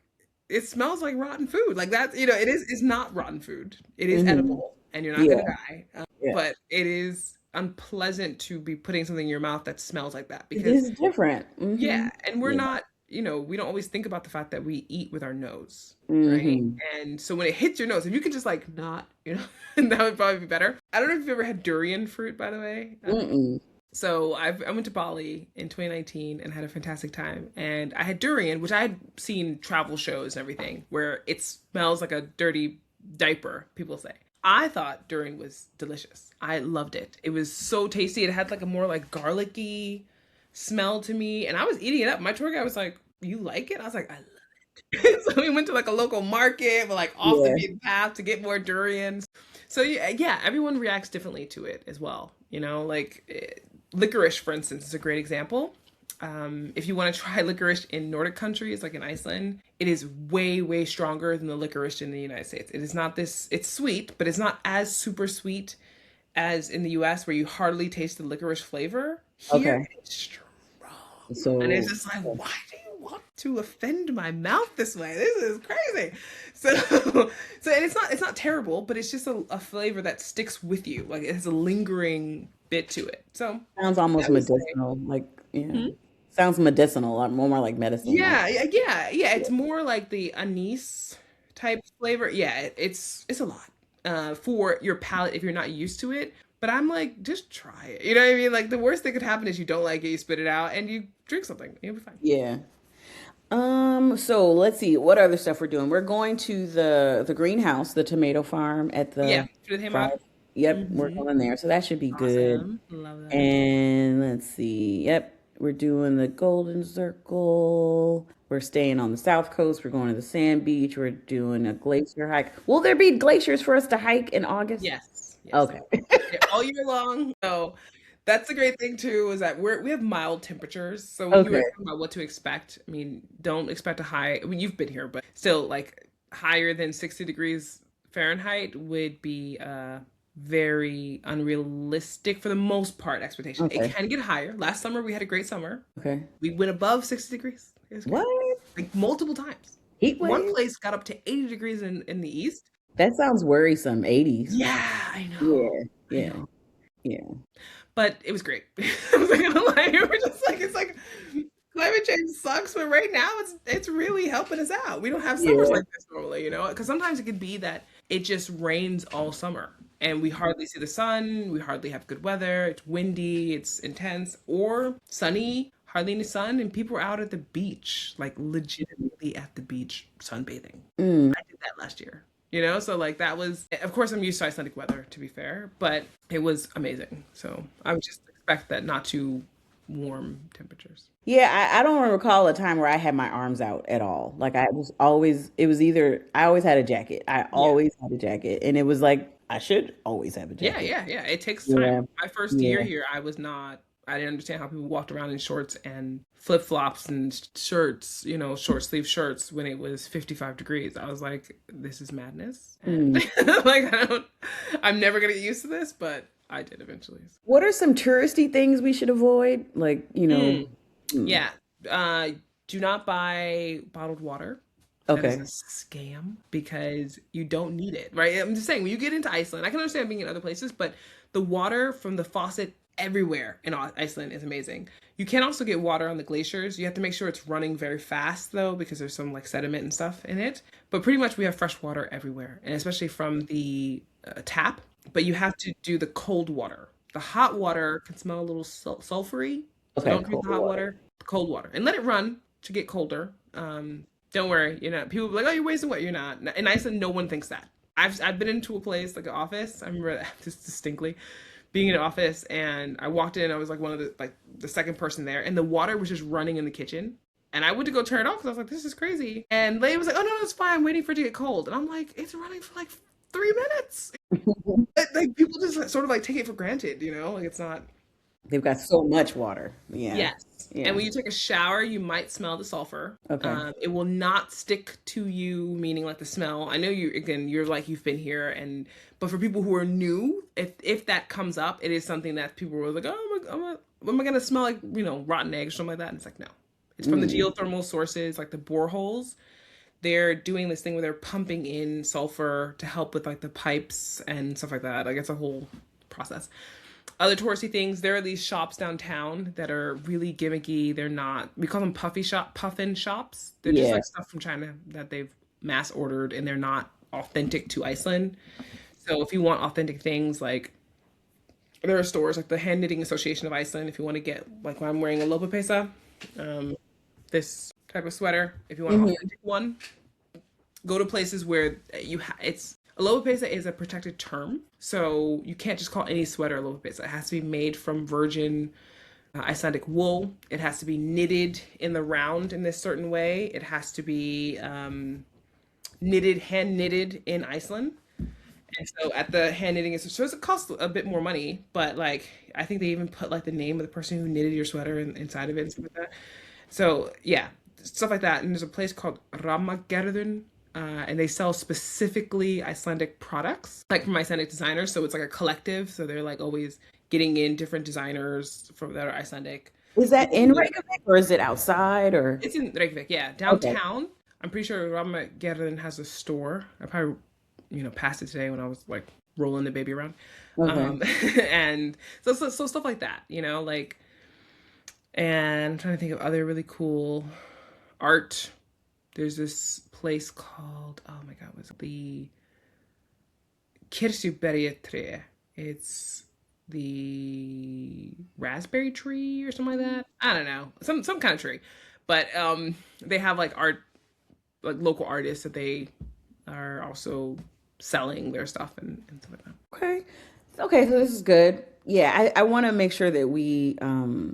it smells like rotten food. Like that's, it's not rotten food. It is Hmm. edible and you're not Yeah. gonna die. Yeah. But it is unpleasant to be putting something in your mouth that smells like that It because is different. yeah, and we're Yeah. not, we don't always think about the fact that we eat with our nose, right? Hmm. And so when it hits your nose, if you could just like not, that would probably be better. I don't know if you've ever had durian fruit, by the way. Mm-mm. So I went to Bali in 2019 and had a fantastic time. And I had durian, which I had seen travel shows and everything, where it smells like a dirty diaper, people say. I thought durian was delicious. I loved it. It was so tasty. It had like a more like garlicky smell to me. And I was eating it up. My tour guide was like, "You like it?" I was like, "I love it." So we went to like a local market, but like off the Yeah. beaten path to get more durians. So yeah, everyone reacts differently to it as well. Like Licorice, for instance, is a great example. If you want to try licorice in Nordic countries, like in Iceland, it is way, way stronger than the licorice in the United States. It is not this, it's sweet, but it's not as super sweet as in the US where you hardly taste the licorice flavor. Here, Okay. it's strong. And it's So, just like, why do you want to offend my mouth this way? This is crazy. So, so and it's not terrible, but it's just a flavor that sticks with you. Like it has a lingering bit to it. So sounds I almost would say, medicinal. Like, yeah. hmm? Sounds medicinal, more like medicine. Like, Yeah, yeah, yeah, yeah. It's more like the anise type flavor. Yeah, it's a lot for your palate if you're not used to it. But I'm like, just try it. You know what I mean? Like the worst that could happen is you don't like it, you spit it out, and you drink something. You'll be fine. yeah. So let's see what other stuff we're doing. We're going to the greenhouse, the tomato farm at Yeah, the for the Heimat. drive. Yep, we're Mm-hmm. going there. So that should be good. Awesome. Love that. And let's see. Yep, we're doing the Golden Circle. We're staying on the South Coast. We're going to the sand beach. We're doing a glacier hike. Will there be glaciers for us to hike in August? Yes, yes. Okay. Yeah, all year long. So that's the great thing too, is that we have mild temperatures. So when you were Okay. talking about what to expect, I mean, don't expect a high. I mean, you've been here, but still, like higher than 60 degrees Fahrenheit would be very unrealistic for the most part expectation. It Okay. can get higher. Last summer we had a great summer. Okay. We went above 60 degrees. It was great. What? Like multiple times. Heat One wave? place got up to 80 degrees in the east. That sounds worrisome. 80s. Yeah, I know. Yeah. I Yeah. know. Yeah. But it was great. I was not gonna lie. We're just like it's like climate change sucks, but right now it's really helping us out. We don't have summers Yeah. like this normally, you know, because sometimes it could be that it just rains all summer and we hardly see the sun. We hardly have good weather. It's windy. It's intense or sunny. Hardly any sun, and people are out at the beach, like legitimately at the beach sunbathing. Mm. I did that last year. You know, so like that was, of course, I'm used to Icelandic weather, to be fair, but it was amazing. So I would just expect that not too warm temperatures. Yeah, I don't recall a time where I had my arms out at all. Like I was always, it was either I always had a jacket. I Yeah. always had a jacket, and it was like I should always have a Yeah, jacket. yeah, yeah. It takes time. Yeah, My first year yeah, here, I didn't understand how people walked around in shorts and flip flops and shirts, you know, short sleeve shirts when it was 55 degrees. I was like, this is madness. And mm. like, I'm never going to get used to this, but I did eventually. What are some touristy things we should avoid? Like, Mm, mm. yeah. Uh, do not buy bottled water. That is a Okay, scam because you don't need it, right? I'm just saying, when you get into Iceland, I can understand being in other places, but the water from the faucet everywhere in Iceland is amazing. You can also get water on the glaciers. You have to make sure it's running very fast though, because there's some like sediment and stuff in it. But pretty much we have fresh water everywhere, and especially from the tap. But you have to do the cold water. The hot water can smell a little sulfury, so okay, don't drink cold the hot water. water. The cold water, and let it run to get colder. Don't worry, you're not. People be like, "Oh, you're wasting what?" You're not. In Iceland, no one thinks that. I've been into a place like an office. I remember just distinctly being in an office, and I walked in. I was like one of the second person there, and the water was just running in the kitchen. And I went to go turn it off because I was like, "This is crazy." And lady was like, "Oh no, no, it's fine. I'm waiting for it to get cold." And I'm like, "It's running for like 3 minutes." Like people just like, sort of like take it for granted, you know? Like it's not. They've got so much water. Yeah, Yes. And yeah. when you take a shower, you might smell the sulfur. Okay. It will not stick to you, meaning like the smell. I know you again, you're like you've been here, and but for people who are new, if that comes up, it is something that people were like, oh, am I gonna smell like rotten eggs or something like that? And it's like no, it's from the Mm. geothermal sources, like the boreholes. They're doing this thing where they're pumping in sulfur to help with like the pipes and stuff like that. Like it's a whole process. Other touristy things, there are these shops downtown that are really gimmicky. They're not, we call them puffin shops. They're just Yeah. like stuff from China that they've mass ordered and they're not authentic to Iceland. So if you want authentic things, like there are stores like the Hand Knitting Association of Iceland, if you want to get, like when I'm wearing a lopapeysa, um, this type of sweater, if you want an Hmm. authentic one, go to places where it's a lopapeysa is a protected term, so you can't just call any sweater a lopapeysa. It has to be made from virgin Icelandic wool. It has to be knitted in the round in this certain way. It has to be knitted, hand knitted in Iceland, And so at the hand knitting institute, so it costs a bit more money, but like I think they even put like the name of the person who knitted your sweater inside of it and stuff like that. So yeah, stuff like that. And there's a place called Ramagerðin, and they sell specifically Icelandic products, like from Icelandic designers. So it's like a collective. So they're like always getting in different designers from that are Icelandic. Is that in Reykjavik or is it outside or? It's in Reykjavik, yeah, Okay. downtown. I'm pretty sure Ramagerðin has a store. I probably, passed it today when I was like rolling the baby around, Okay. um, and so stuff like that, like. And I'm trying to think of other really cool art. There's this place called, oh my God, was it the Kirsuberjatré? It's the raspberry tree or something like that. I don't know, some kind of tree, but they have like art, like local artists that they are also selling their stuff and stuff like that. Okay. Okay, so this is good. Yeah, I want to make sure that we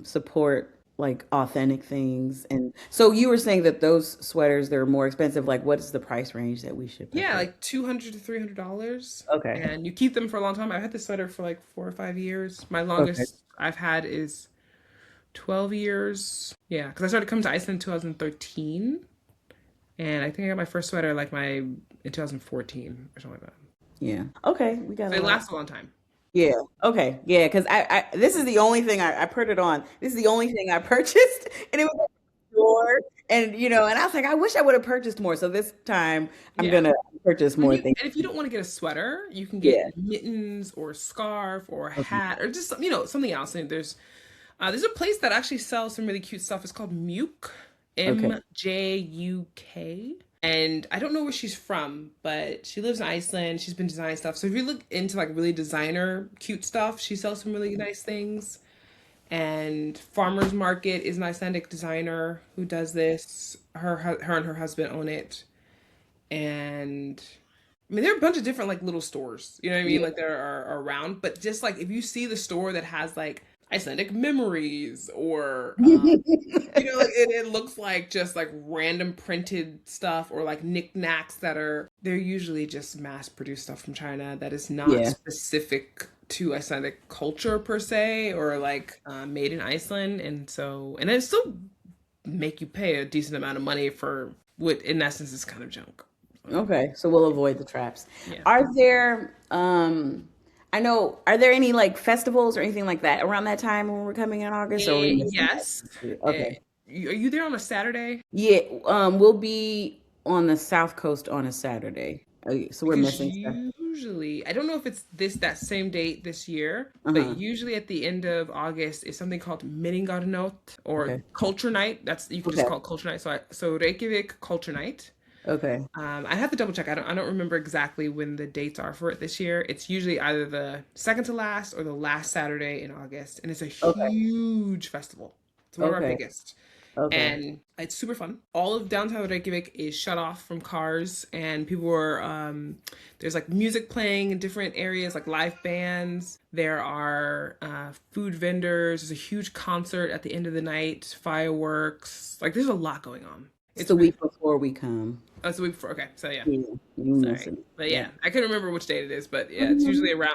support like authentic things. And so you were saying that those sweaters they're more expensive. Like, what is the price range that we should Yeah, purchase? like $200 to $300, Okay. and you keep them for a long time. I've had this sweater for like 4 or 5 years. My Okay. longest I've had is 12 years. Yeah, because I started coming to Iceland in 2013, and I think I got my first sweater like my in 2014 or something like that. Yeah. Okay, we got So a it lot. lasts a long time. Yeah. Okay. Yeah. Because I this is the only thing I put it on. This is the only thing I purchased, and it was at the store. And and I was like, I wish I would have purchased more. So this time I'm Yeah. gonna purchase And more things. if you don't want to get a sweater, you can get Yeah. mittens or a scarf or a Okay. hat or just something else. And there's a place that actually sells some really cute stuff. It's called Muke, Okay. MJUK. And I don't know where she's from, but she lives in Iceland. She's been designing stuff. So if you look into like really designer cute stuff, she sells some really nice things. And Farmer's Market is an Icelandic designer who does this. Her and her husband own it. And I mean, there are a bunch of different like little stores. You know what I mean? Yeah. Like there are around, but just like if you see the store that has like Icelandic memories or like it looks like just like random printed stuff or like knickknacks they're usually just mass produced stuff from China that is not Yeah. specific to Icelandic culture per se or like made in Iceland, and it still make you pay a decent amount of money for what in essence is kind of junk. So, Okay, so we'll avoid the traps. yeah. Are there, I know, are there any like festivals or anything like that around that time when we're coming in August, or are we missing Yes. that? Uh, Okay. are you there on a Saturday? Yeah, we'll be on the South Coast on a Saturday. So we're Because missing stuff. usually, I don't know if it's that same date this year, but Uh-huh. usually at the end of August is something called Minningarnótt or Okay. Culture Night. That's you can just Okay. call it Culture Night. So Reykjavik Culture Night. Okay. I have to double check. I don't remember exactly when the dates are for it this year. It's usually either the second to last or the last Saturday in August, and it's a Okay. huge festival. It's one of our Okay. biggest, Okay. and it's super fun. All of downtown Reykjavik is shut off from cars, and people are there's like music playing in different areas, like live bands. There are food vendors. There's a huge concert at the end of the night, fireworks. Like there's a lot going on. It's It's the really week before we come. Oh, it's the week before. Okay, so yeah, Yeah, you sorry, missing. but Yeah. yeah, I couldn't remember which date it is, but yeah,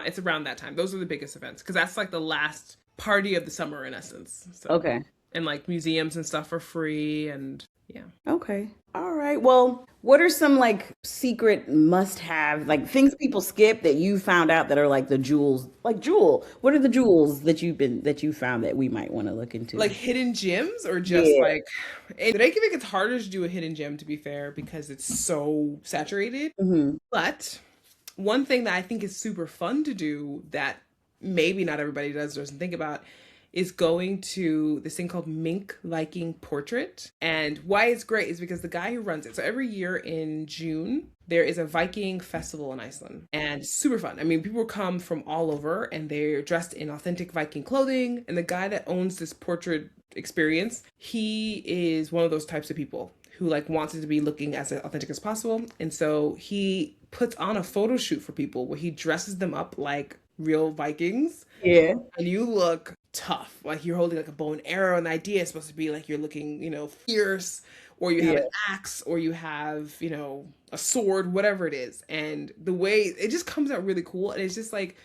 it's around that time. Those are the biggest events because that's like the last party of the summer in essence. So Okay. and like museums and stuff are free, and yeah. Okay. All right. Well, what are some like secret must-have like things people skip that you found out that are like the jewels? Like jewel. What are the jewels that you found that we might want to look into? Like hidden gems or just Yeah. like in Reykjavik, it's harder to do a hidden gem to be fair because it's so saturated. Hmm. But one thing that I think is super fun to do that maybe not everybody doesn't think about is going to this thing called Mink Viking Portrait. And why it's great is because the guy who runs it. So every year in June, there is a Viking festival in Iceland and it's super fun. I mean, people come from all over and they're dressed in authentic Viking clothing. And the guy that owns this portrait experience, he is one of those types of people who like wants it to be looking as authentic as possible. And so he puts on a photo shoot for people where he dresses them up like real Vikings Yeah. and you look tough. Like you're holding like a bow and arrow, and the idea is supposed to be like you're looking, fierce, or you have Yeah. an axe, or you have, a sword, whatever it is. And the way it just comes out really cool. And it's just like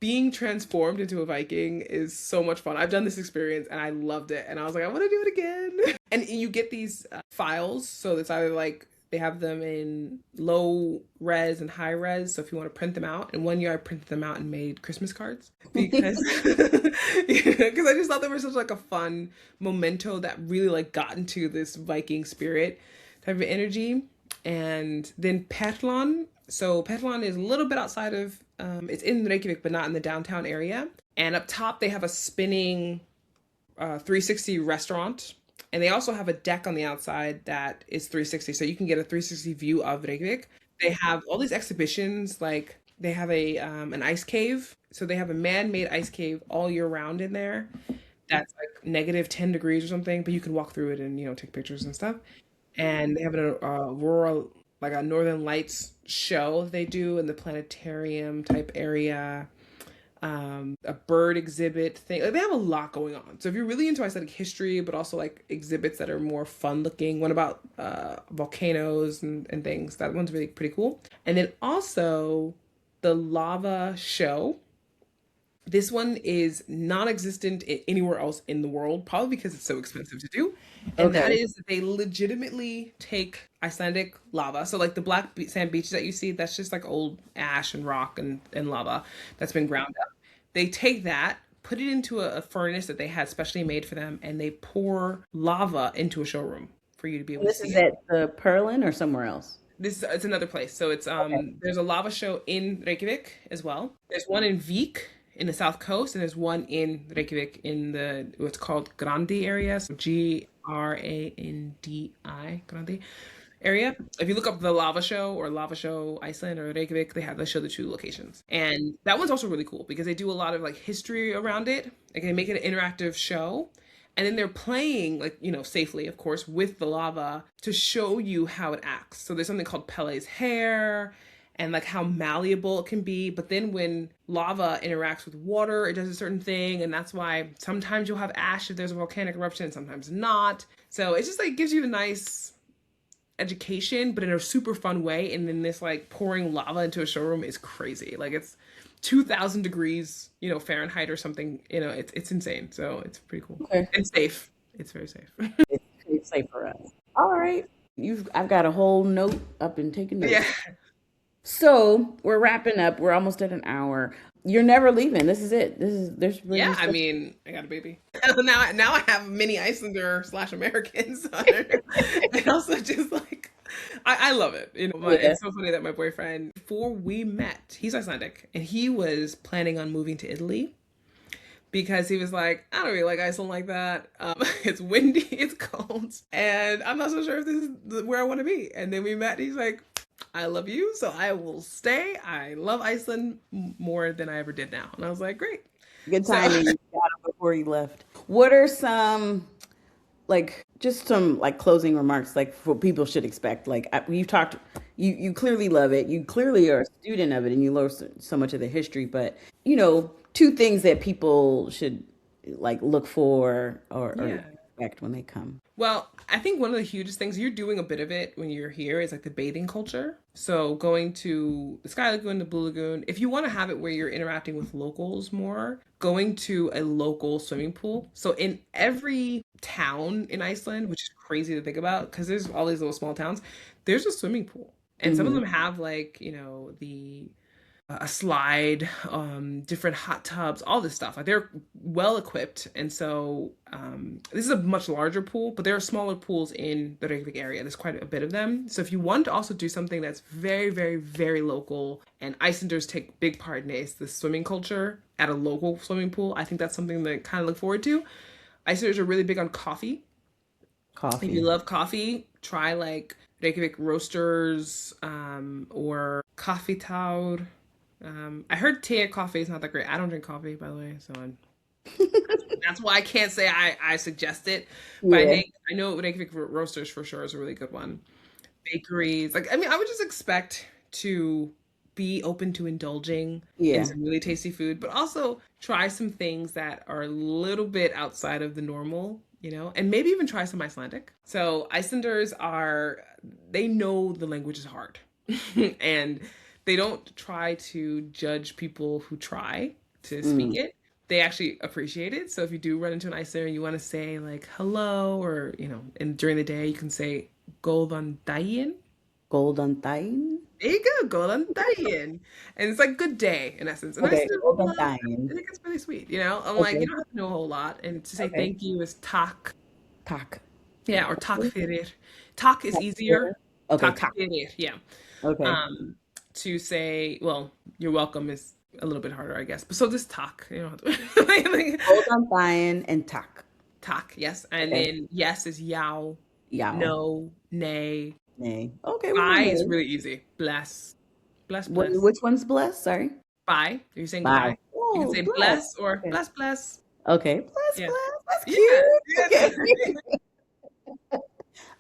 being transformed into a Viking is so much fun. I've done this experience and I loved it. And I was like, I want to do it again. And you get these files. So it's either like they have them in low res and high res. So if you want to print them out, and one year I printed them out and made Christmas cards because because I just thought they were such like a fun memento that really like got into this Viking spirit type of energy. And then Petlon. So Petlon is a little bit outside of it's in Reykjavik, but not in the downtown area. And up top, they have a spinning 360 restaurant. And they also have a deck on the outside that is 360. So you can get a 360 view of Reykjavik. They have all these exhibitions, like they have a an ice cave. So they have a man-made ice cave all year round in there. That's like negative 10 degrees or something, but you can walk through it and, take pictures and stuff. And they have an aurora, like a Northern Lights show they do in the planetarium type area, a bird exhibit thing. Like they have a lot going on. So if you're really into Icelandic history, but also like exhibits that are more fun looking, one about volcanoes and things, that one's really pretty cool. And then also the lava show. This one is non-existent anywhere else in the world, probably because it's so expensive to do. And that Okay. is that they legitimately take Icelandic lava. So like the black sand beaches that you see, that's just like old ash and rock and lava that's been ground up. They take that, put it into a furnace that they had specially made for them, and they pour lava into a showroom for you to be able And to this see is it. at the Perlin or somewhere else? This it's another place. So it's Okay. there's a lava show in Reykjavik as well. There's one in Vik in the south coast, and there's one in Reykjavik in the what's called Grandi area. So Grandi, Grandi area. If you look up the lava show or lava show Iceland or Reykjavik, they show the two locations. And that one's also really cool because they do a lot of like history around it. Like they make it an interactive show. And then they're playing, like, safely, of course, with the lava to show you how it acts. So there's something called Pele's hair and like how malleable it can be. But then when lava interacts with water, it does a certain thing. And that's why sometimes you'll have ash if there's a volcanic eruption, sometimes not. So it's just like gives you a nice education, but in a super fun way. And then this like pouring lava into a showroom is crazy. Like it's 2000 degrees, Fahrenheit or something. It's insane. So it's pretty cool Okay. and safe. It's very safe. It's safe for us. All right. I've got a whole note up and taking Yeah. notes. So we're wrapping up. We're almost at an hour. You're never leaving. This is it. There's really Yeah, I supposed mean, I got a baby. Now I have many Icelander slash Americans. And also just like I love it. yeah. It's so funny that my boyfriend, before we met, he's Icelandic and he was planning on moving to Italy because he was like, I don't really like Iceland like that. It's windy, it's cold, and I'm not so sure if this is where I want to be. And then we met. And he's like, I love you, so I will stay. I love Iceland more than I ever did now. And I was like, great. Good So timing. You got him before he left. What are some like just some like closing remarks like for people should expect? Like you've talked, you clearly love it. You clearly are a student of it, and you learn so much of the history. But two things that people should like look for or yeah. expect when they come. Well, I think one of the hugest things you're doing a bit of it when you're here is like the bathing culture. So going to the Sky Lagoon, the Blue Lagoon, if you want to have it where you're interacting with locals more, going to a local swimming pool. So in every town in Iceland, which is crazy to think about because there's all these little small towns, there's a swimming pool. And some of Hmm. them have like, the a slide, different hot tubs, all this stuff. Like they're well equipped, and so this is a much larger pool, but there are smaller pools in the Reykjavik area. There's quite a bit of them. So if you want to also do something that's very, very, very local, and Icelanders take big part in it, the swimming culture at a local swimming pool. I think that's something to kind of look forward to. Icelanders are really big on coffee. If you Coffee. love coffee, try like Reykjavik roasters or coffee tower. I heard tea coffee is not that great. I don't drink coffee, by the way, so that's why I can't say I suggest it. But Yeah. I know Reykjavik roasters for sure is a really good one. Bakeries, like I mean, I would just expect to be open to indulging in Yeah. some really tasty food, but also try some things that are a little bit outside of the normal, and maybe even try some Icelandic. So Icelanders they know the language is hard and they don't try to judge people who try to speak Mm. it. They actually appreciate it. So if you do run into an Icelander and you want to say like hello, or and during the day you can say "Goldan daginn." Golden Thine. There you go, "Goldan daginn," and it's like "good day" in essence. And Okay, Icelanders Golden love that. I Thine. think it's really sweet. I'm like, you Okay. don't have to know a whole lot, and to say Okay. thank you is tak. Tak. Yeah, or tak Okay. fyrir. Tak is Tak easier. here. Okay, Tak tak. fyrir. Yeah. Okay. Um, to say, well, you're welcome is a little bit harder, I guess. But so just talk, like, Golden Thine and tak. talk, yes. And Okay. then yes is yow, Yao. no, nay. Nay. Okay, we know Bye is nay. really easy. Bless, bless, What, bless. which one's blessed? Sorry. Bye. You're saying Bye. goodbye. You can Oh, say bless. bless or Okay. bless, bless. Okay. Bless, Yeah. bless. That's Yeah. cute. Yeah. Okay. So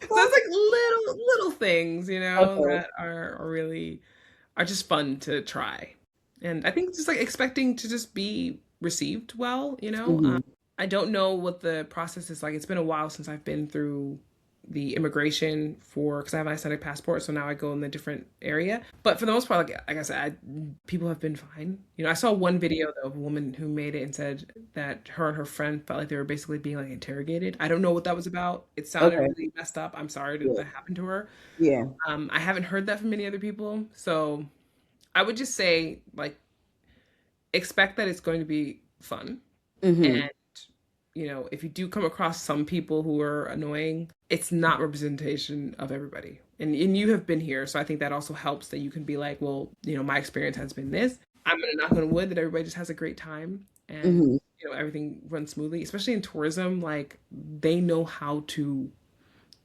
it's Bless. like little things, Okay. that are really are just fun to try. And I think just like expecting to just be received well. Hmm. I don't know what the process is like. It's been a while since I've been through the immigration because I have an Icelandic passport, so now I go in a different area. But for the most part, like I said, people have been fine. I saw one video though of a woman who made it and said that her and her friend felt like they were basically being like interrogated. I don't know what that was about. It sounded Okay. really messed up. I'm sorry that Yeah. that happened to her. Yeah. I haven't heard that from many other people, so I would just say like expect that it's going to be fun. Hmm. And if you do come across some people who are annoying, it's not representation of everybody. And you have been here, so I think that also helps that you can be like, well, my experience has been this. I'm gonna knock on wood that everybody just has a great time and Hmm. everything runs smoothly. Especially in tourism, like they know how to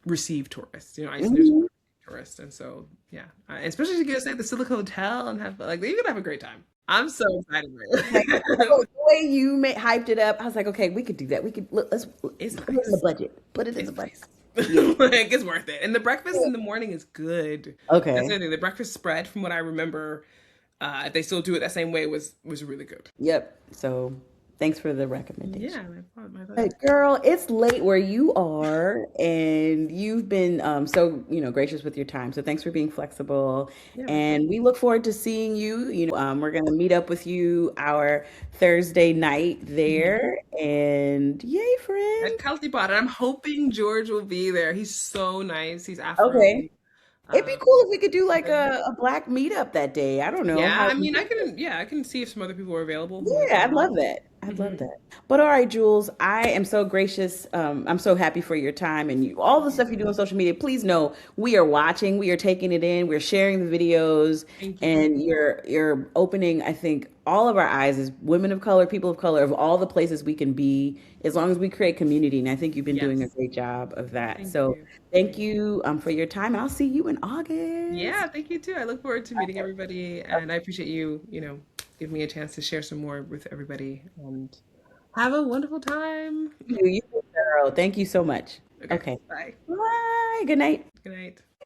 receive tourists. Icelanders Hmm. tourists, and so yeah, especially if you get to stay at the Silica Hotel and have like you're gonna have a great time. I'm so excited for Like, it. oh, the way you hyped it up, I was like, okay, we could do that. We could let's put It's it in the nice. budget. Put it in It's the budget. nice. Yeah. Like it's worth it. And the breakfast in the morning is good. That's the Okay. other thing. The breakfast spread, from what I remember, if they still do it that same way, was really good. Yep. So thanks for the recommendation. Yeah, my Hey, pleasure. girl, it's late where you are, and you've been so gracious with your time. So thanks for being flexible, Yeah, my pleasure. and we look forward to seeing you. We're gonna meet up with you our Thursday night Mhm. there, and yay, At friend. Kaltipot, and I'm hoping George will be there. He's so nice. He's Afro. Okay, it'd be cool if we could do like And a black meetup that day. I don't know yeah, how. I mean, I can see if some other people are available who want to Yeah, come I'd love along. that. I'd love Hmm. that. But all right, Jules, I am so gracious. I'm so happy for your time and all the stuff you do on social media. Please know we are watching, we are taking it in, we're sharing the videos, Thank you. and you're opening, I think, all of our eyes as women of color, people of color, of all the places we can be, as long as we create community. And I think you've been doing a Yes. great job of that. Thank So you. thank Thank you. you for your time, and I'll see you in Yeah, August. thank you too. I look forward to meeting everybody, and I appreciate giving me a chance to share some more with everybody. And have a wonderful time. You, girl. Thank you so much. Okay, Okay. bye. Bye. Good night. Good night.